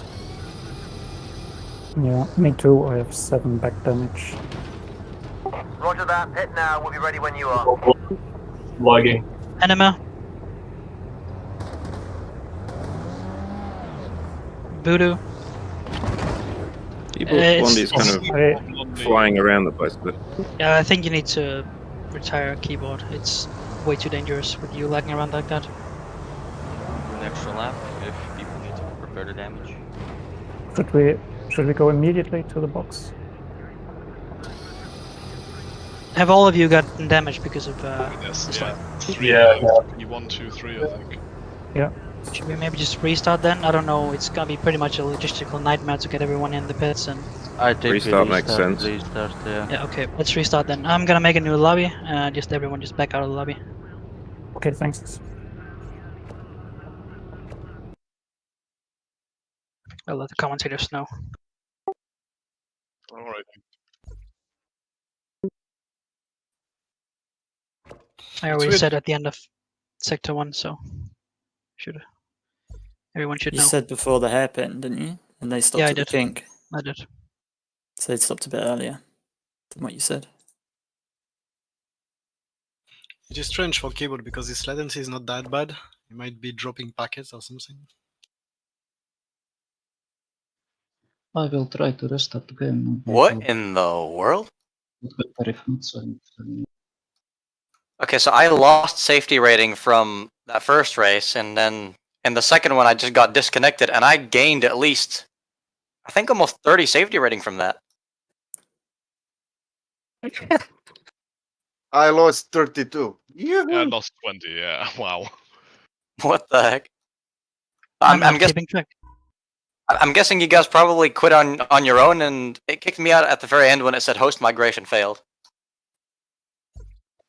Yeah, me too. I have 7 back damage. Roger that. Hit now. We'll be ready when you are. Lagging. Enema. Voodoo. Keyboard Blondie's kind of flying around the place, but Yeah, I think you need to retire keyboard. It's way too dangerous with you lagging around like that. An extra lap if people need to prepare the damage. Should we go immediately to the box? Have all of you gotten damaged because of Yes, this yeah. one? Three, Yeah. 1, 2, 3, I think. Yeah. Should we maybe just restart then? I don't know. It's gonna be pretty much a logistical nightmare to get everyone in the pits and. I think Restart makes sense. Restart, yeah. Yeah. Okay. Let's restart then. I'm gonna make a new lobby. Just everyone just back out of the lobby. Okay, thanks. I'll let the commentators know. Alright. I already weird. said at the end of Sector 1, so everyone should You know. said before the hairpin, didn't you? And they stopped Yeah, I at the did. kink. I did. So they stopped a bit earlier than what you said. It is strange for keyboard because this latency is not that bad. You might be dropping packets or something. I will try to restart the game. What in the world? Better if not, so Okay, so I lost safety rating from that first race, and then in the second one I just got disconnected, and I gained at least, I think, almost 30 safety rating from that. I lost 32. Yeah, I lost 20, yeah. Wow. What the heck? I'm not guessing. keeping track. I'm guessing you guys probably quit on your own, and it kicked me out at the very end when it said host migration failed.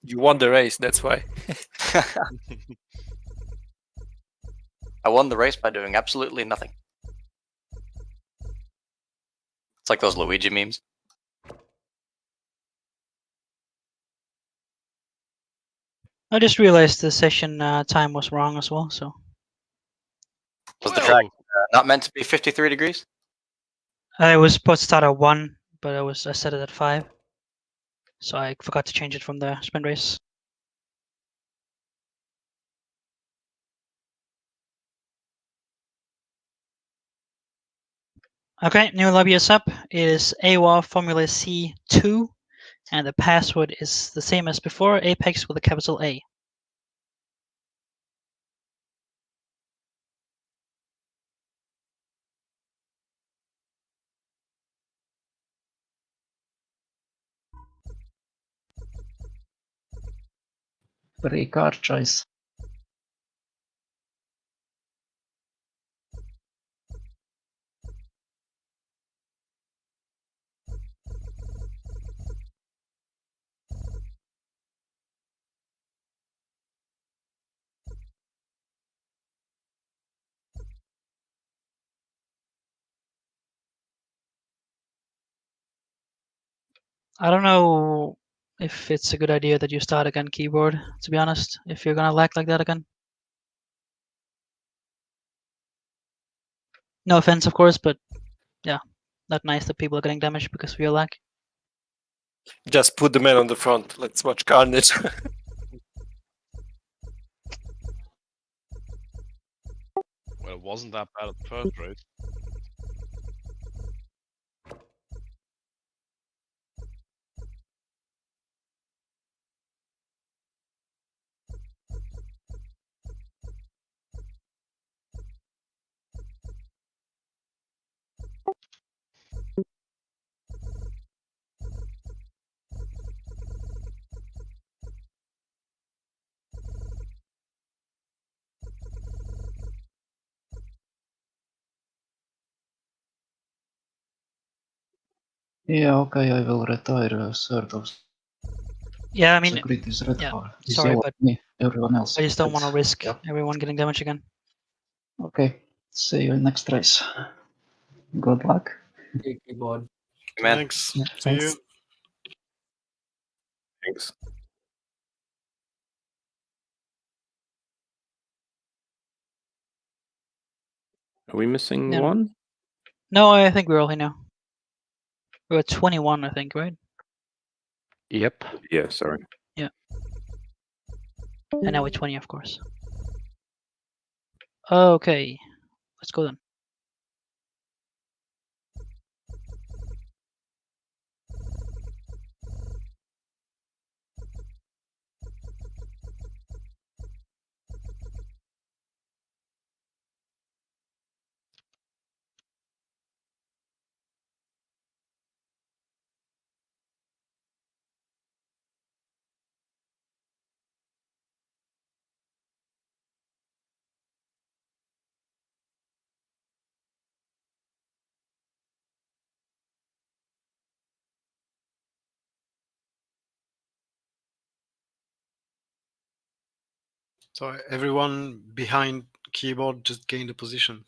You won the race, that's why. I won the race by doing absolutely nothing. It's like those Luigi memes. I just realized the session time was wrong as well, so. Was the track not meant to be 53 degrees? I was supposed to start at 1, but I set it at 5. So I forgot to change it from the sprint race. Okay, new lobby is up. It is AWA Formula C2, and the password is the same as before, Apex with a capital A. very car choice. I don't know if it's a good idea that you start again keyboard, to be honest, if you're gonna lag like that again. No offense, of course, but yeah, not nice that people are getting damaged because of your lag. Just put the man on the front. Let's watch carnage. Well, it wasn't that bad at the first race. Yeah, okay, I will retire a third of Yeah, I mean, the grid is red yeah, for is sorry, yellow but for me, everyone else. I just don't want to red. risk Yep. everyone getting damaged again. Okay, see you in next race. Good luck. Okay, keyboard. Man. Thanks. Yeah, See thanks. you. Thanks. Are we missing No. one? No, I think we're all here now. We're at 21, I think, right? Yep. Yeah, sorry. Yeah. And now we're 20, of course. Okay, let's go then. So everyone behind keyboard just gained a position.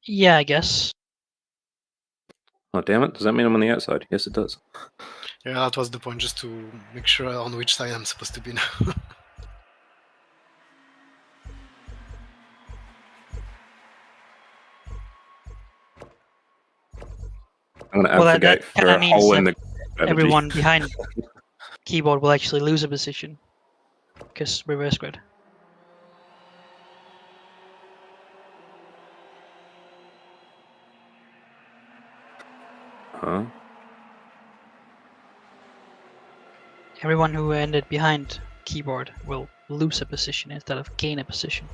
Yeah, I guess. Oh, damn it. Does that mean I'm on the outside? Yes, it does. Yeah, that was the point, just to make sure on which side I'm supposed to be now. I'm going to Well, that advocate for kind of a means hole in that the strategy. everyone behind keyboard will actually lose a position because reverse grid. Huh? Everyone who ended behind keyboard will lose a position instead of gain a position.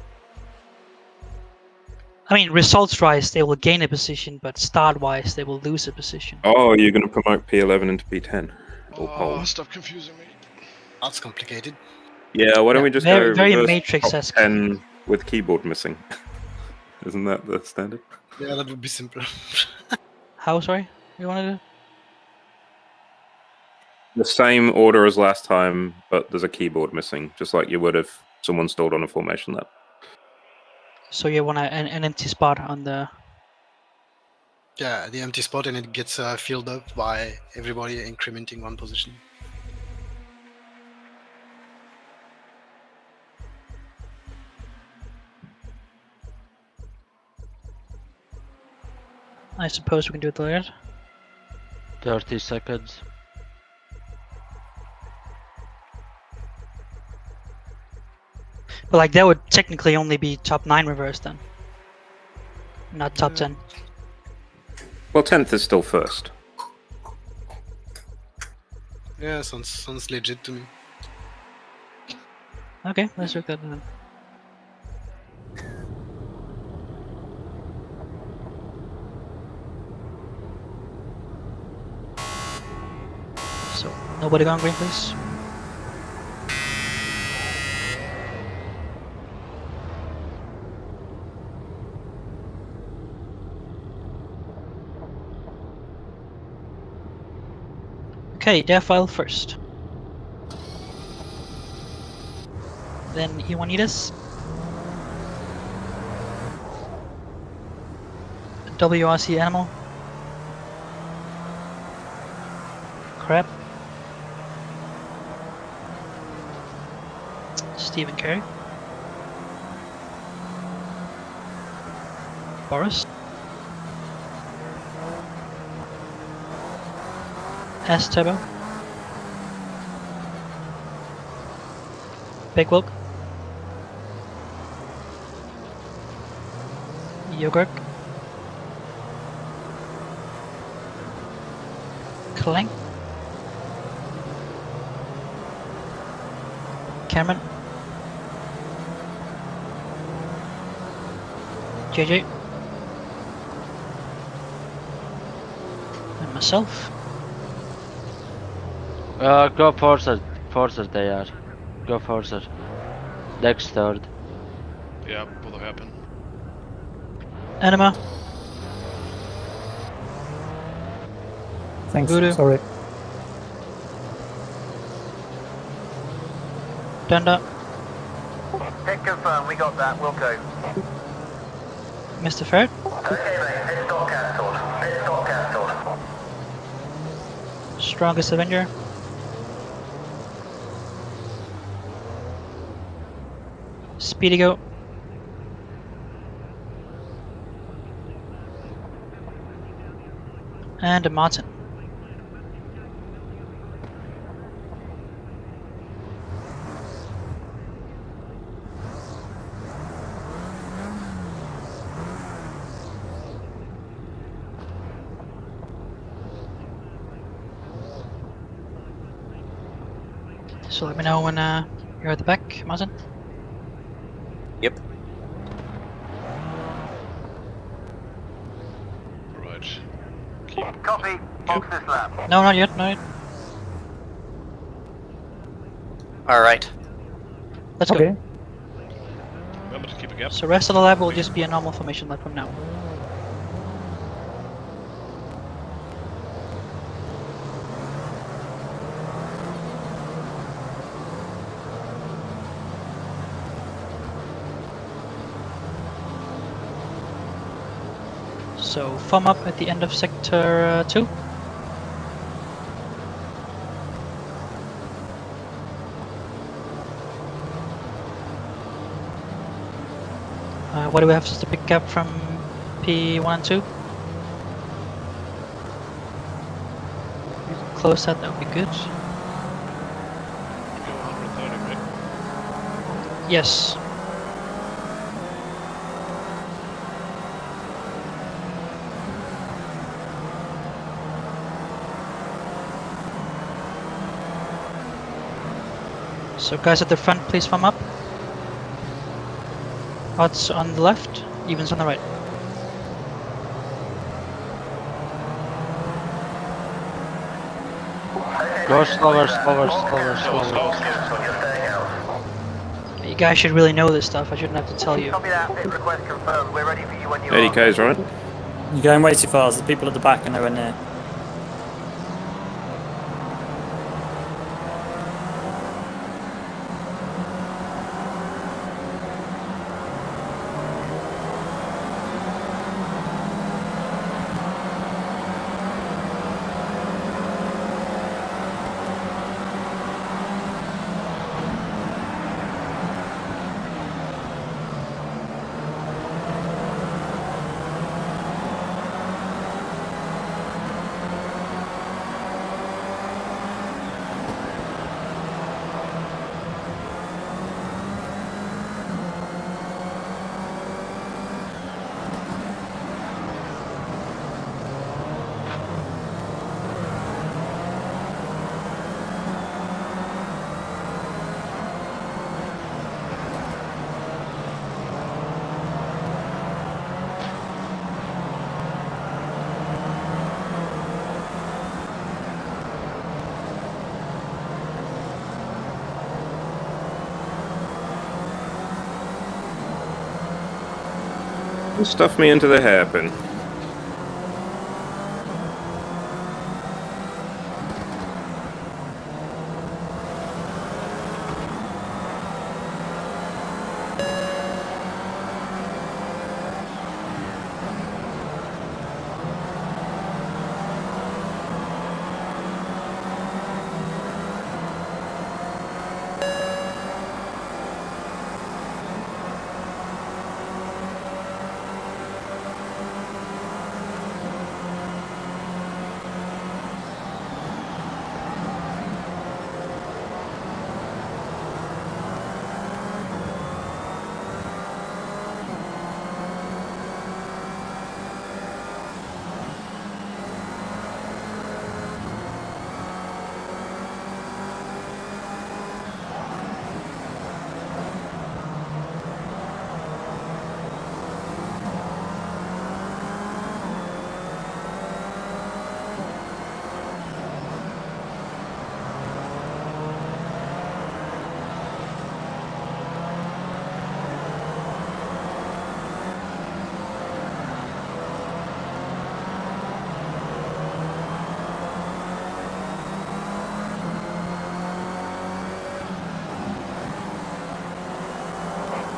I mean, results-wise, they will gain a position, but start-wise, they will lose a position. Oh, you're going to promote P11 into P10. Oh, stop confusing me. That's complicated. Yeah, why don't we just very, go very reverse Matrix-esque. top 10 with keyboard missing? Isn't that the standard? Yeah, that would be simpler. How, sorry? You wanted to? The same order as last time, but there's a keyboard missing, just like you would if someone stalled on a formation lap. So you want an empty spot on the... Yeah, the empty spot, and it gets filled up by everybody incrementing one position. I suppose we can do it later. 30 seconds. But like that would technically only be top 9 reverse then. Not top 10. Well, 10th is still first. Yeah, sounds legit to me. Okay, let's look at that then. So, nobody going green, please. Okay, dev file first. Then Ioannidis. WRC Animal. Crab. Stephen Carey. Boris. S Turbo. Big Wilk. Yogurt. Clank. Cameron. JJ. And myself. Go Forza. Forza they are. Go Forza. Next third. Yeah, will happen. Anima. Thanks. Voodoo. Sorry. Dunda. Hit confirm, we got that, we'll go. Mr. Ferret. Okay mate, hit stop cancelled. Hit stop cancelled. Strongest Avenger. Speedy Go. And a Martin. So let me know when you're at the back, Martin. Yep. Right. Copy, box this lap. No, not yet, not yet. Alright. Let's Okay. go. Remember to keep a gap. So rest of the lab will just be a normal formation lap from now. So form up at the end of sector 2. What do we have? Just a big gap from P1 and 2. We can close that, that would be good. Go 130, right? Yes. So guys at the front, please form up. Odds on the left, evens on the right. Go slower, slower, slower, slower. You guys should really know this stuff, I shouldn't have to tell you. Copy that, hit request confirmed, we're ready for you when you 80k's, right? You're going way too fast. The people at the back are nowhere near. Stuff me into the hairpin.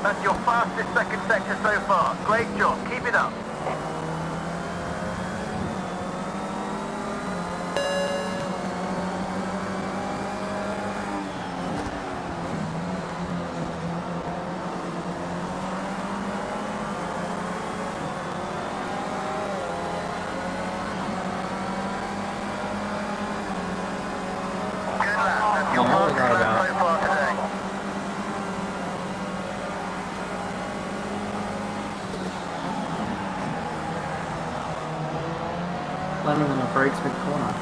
That's your fastest second sector so far. Great job. Keep it up. Good lap. That's your fastest lap so far today. Landing on the brakes mid corner.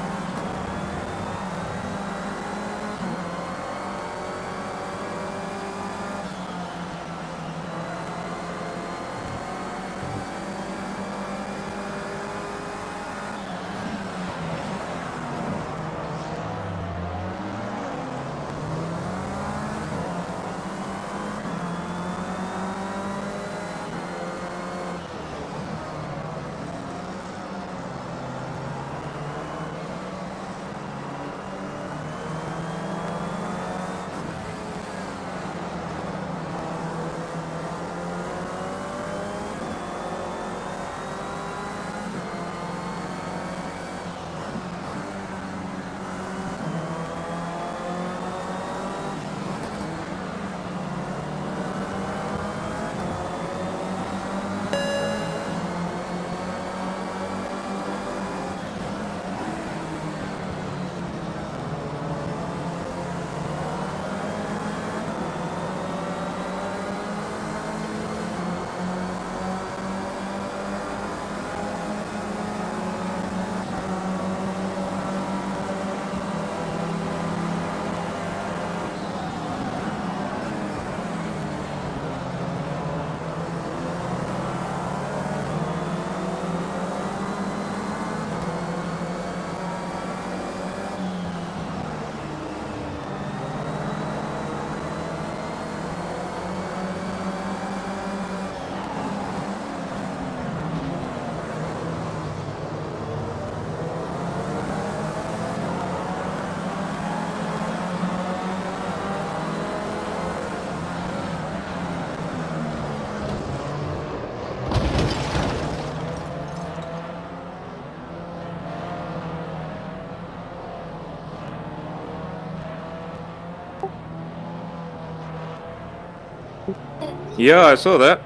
Yeah, I saw that.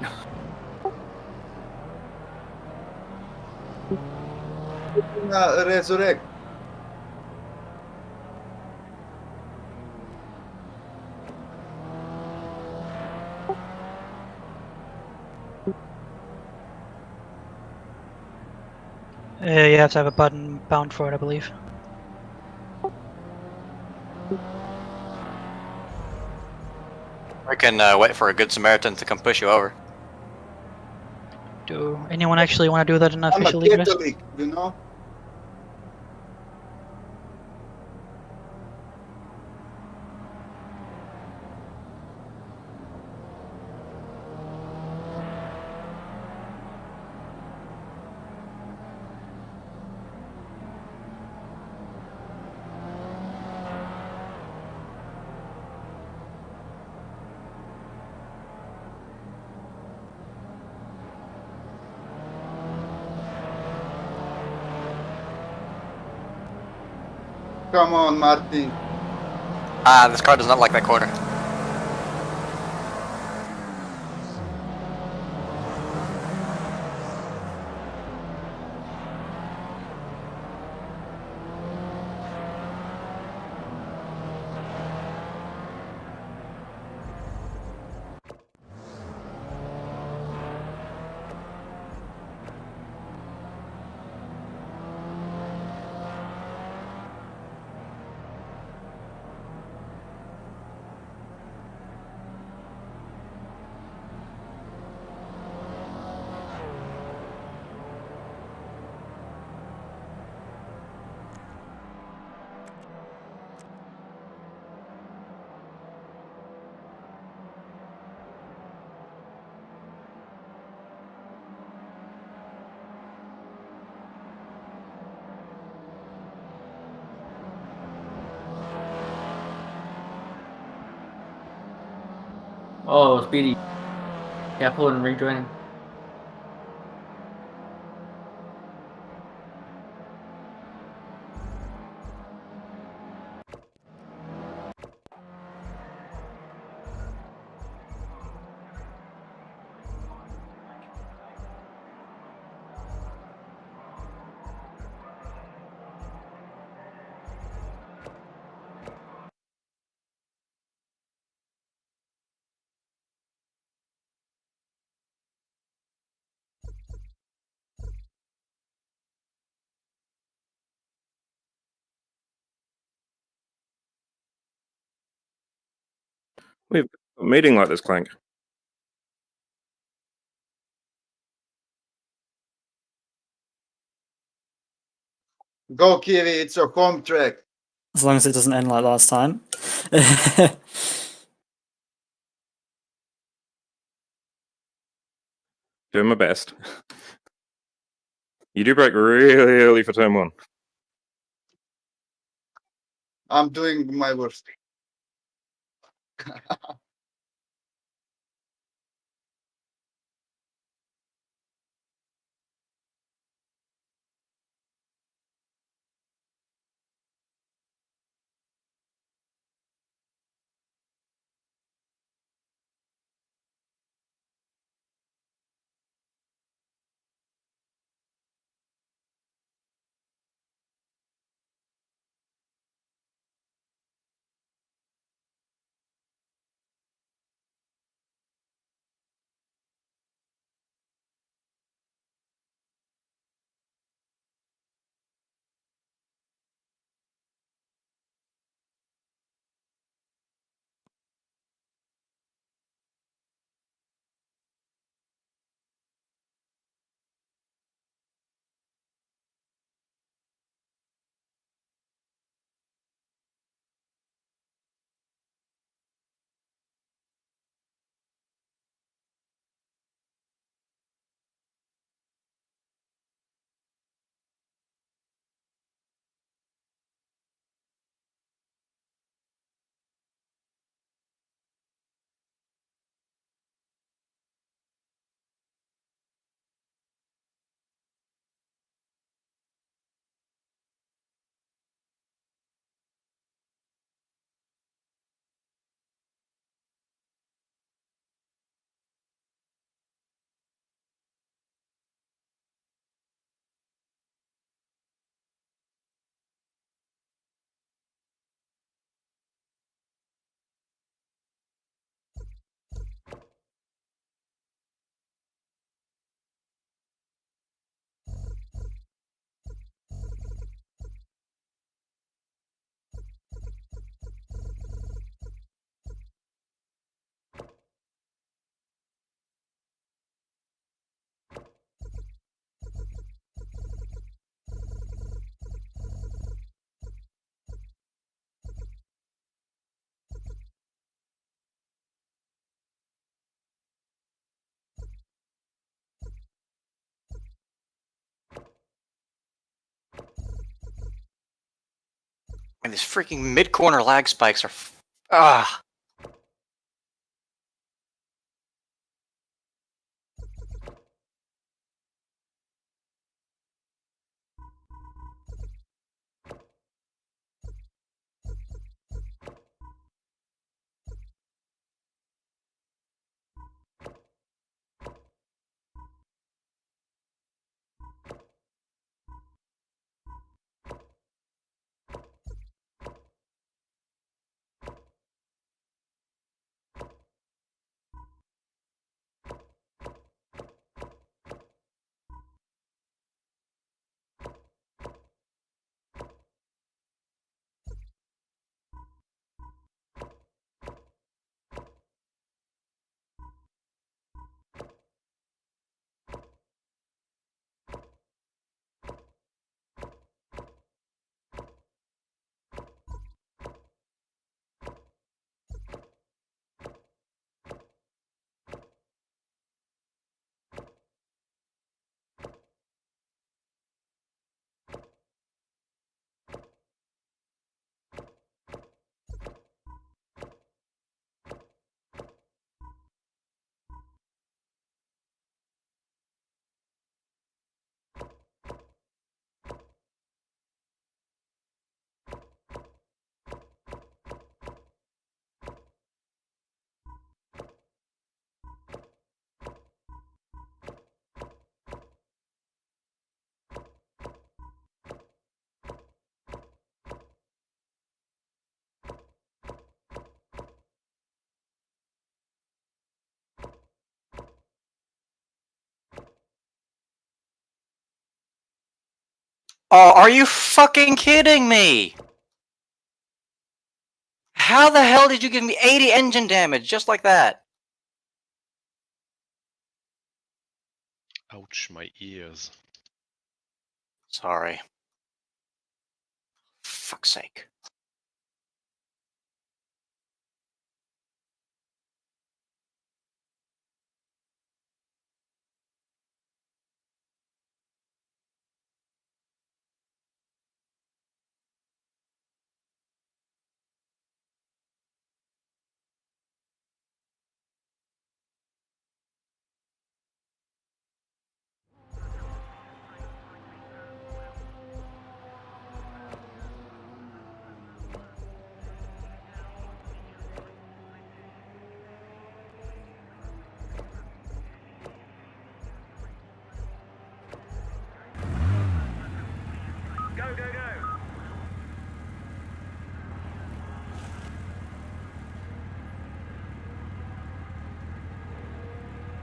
Resurrect. You have to have a button bound for it, I believe. I can wait for a good Samaritan to come push you over. Do anyone actually want to do that in I'm a official egress? Catholic, you know. Come on, Martin. Ah, this car does not like that corner. Oh, Speedy. Careful and rejoining. We've got a meeting like this, Clank. Go, Kiwi, it's your home track. As long as it doesn't end like last time. Doing my best. You do break really early for turn 1. I'm doing my worst. And these freaking mid-corner lag spikes are... Ah! Oh, are you fucking kidding me? How the hell did you give me 80 engine damage just like that? Ouch, my ears. Sorry. Fuck's sake.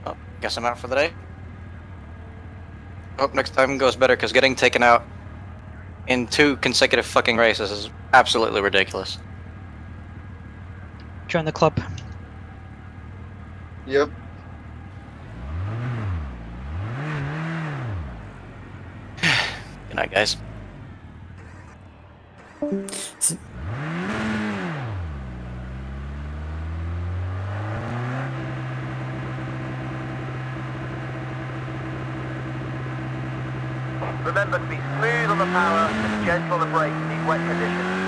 Oh, guess I'm out for the day. Hope next time goes better, because getting taken out in 2 consecutive fucking races is absolutely ridiculous. Join the club. Yep. Good night, guys. Remember to be smooth on the power and gentle on the brakes in these wet conditions.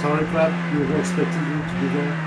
Sorry, Crab, we were expecting you to be there.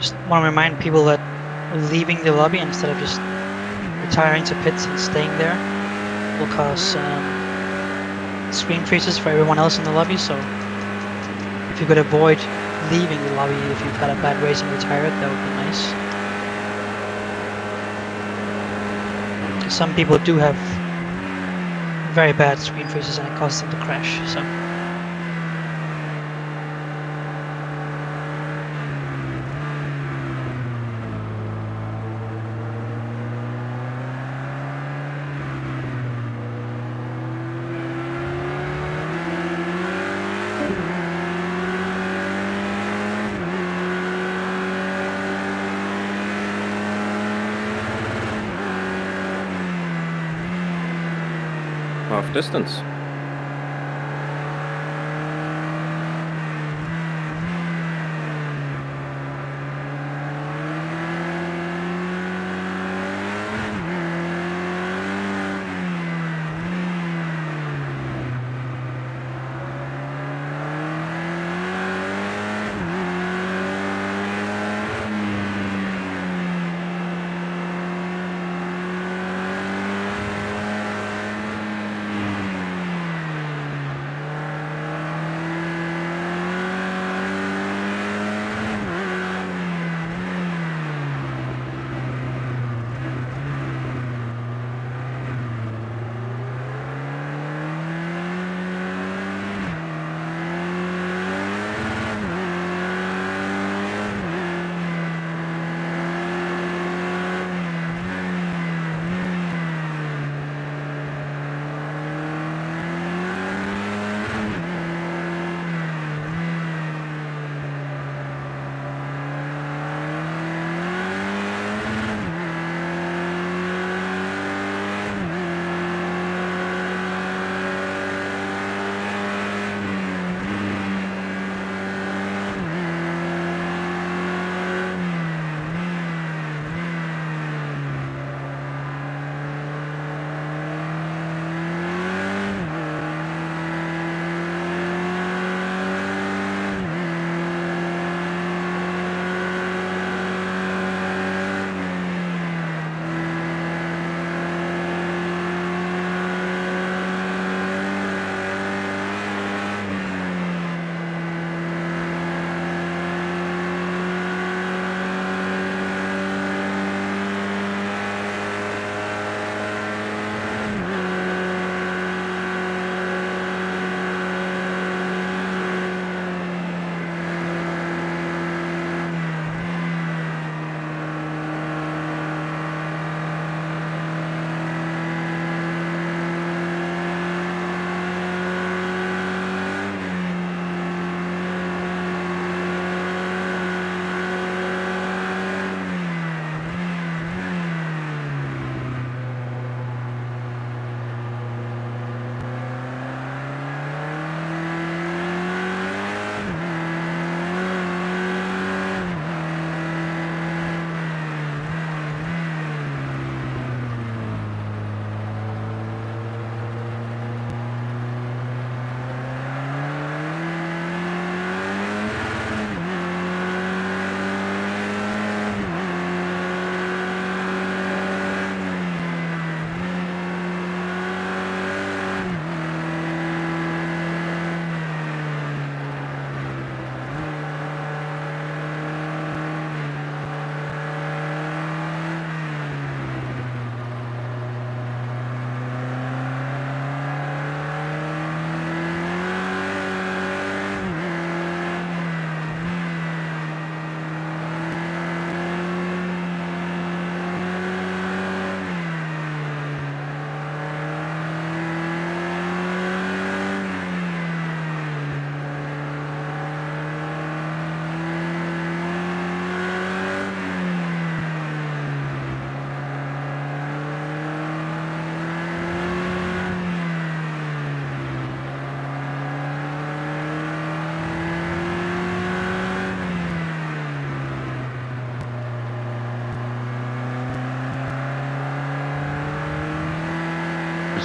Just want to remind people that leaving the lobby instead of just retiring to pits and staying there will cause screen freezes for everyone else in the lobby. So if you could avoid leaving the lobby if you've had a bad race and retired, that would be nice. Some people do have very bad screen freezes and it causes them to crash. So. Half distance.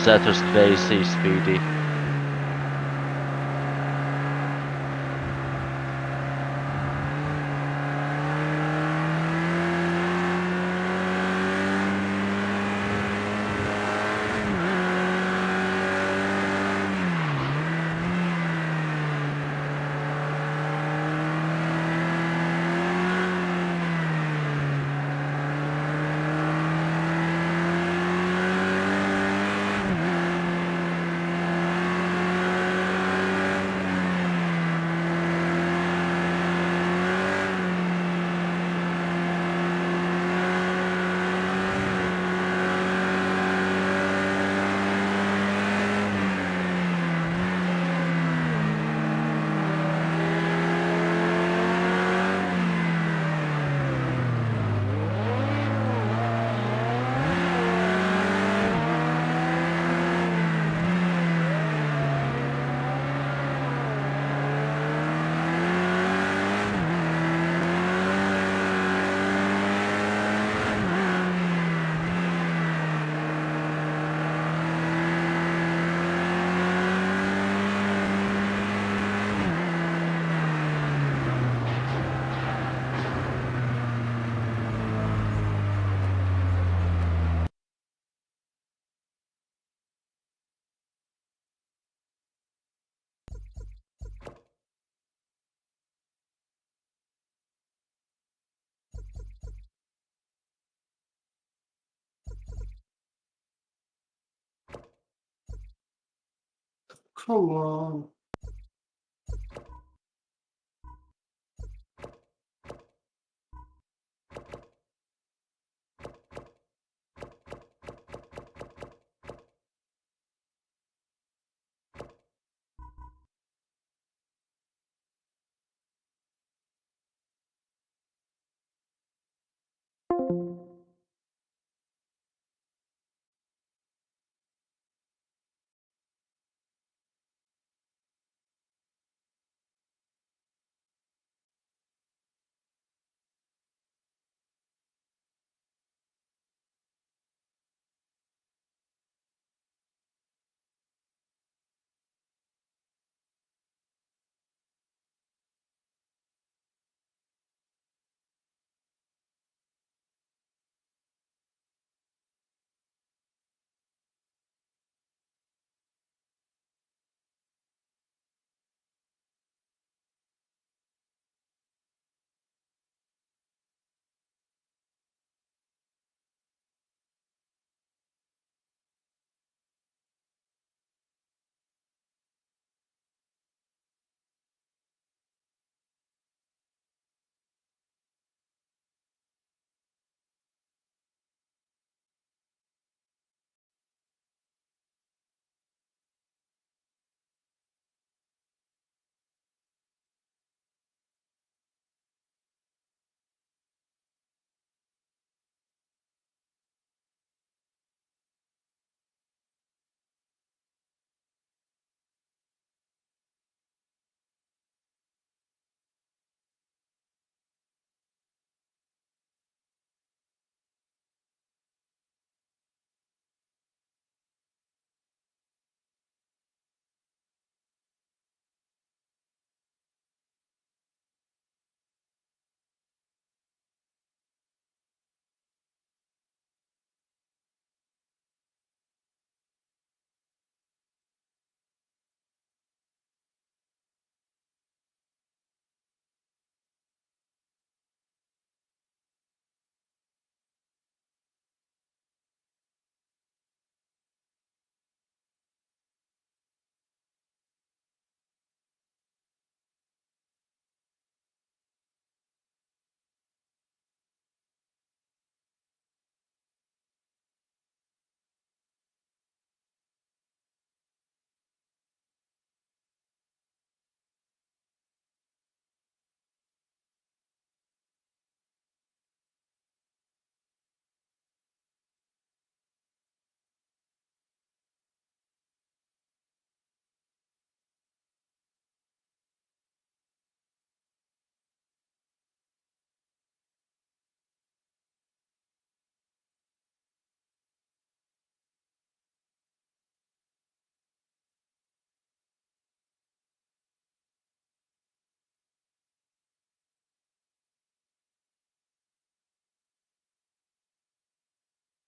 That was crazy, Speedy. Come on.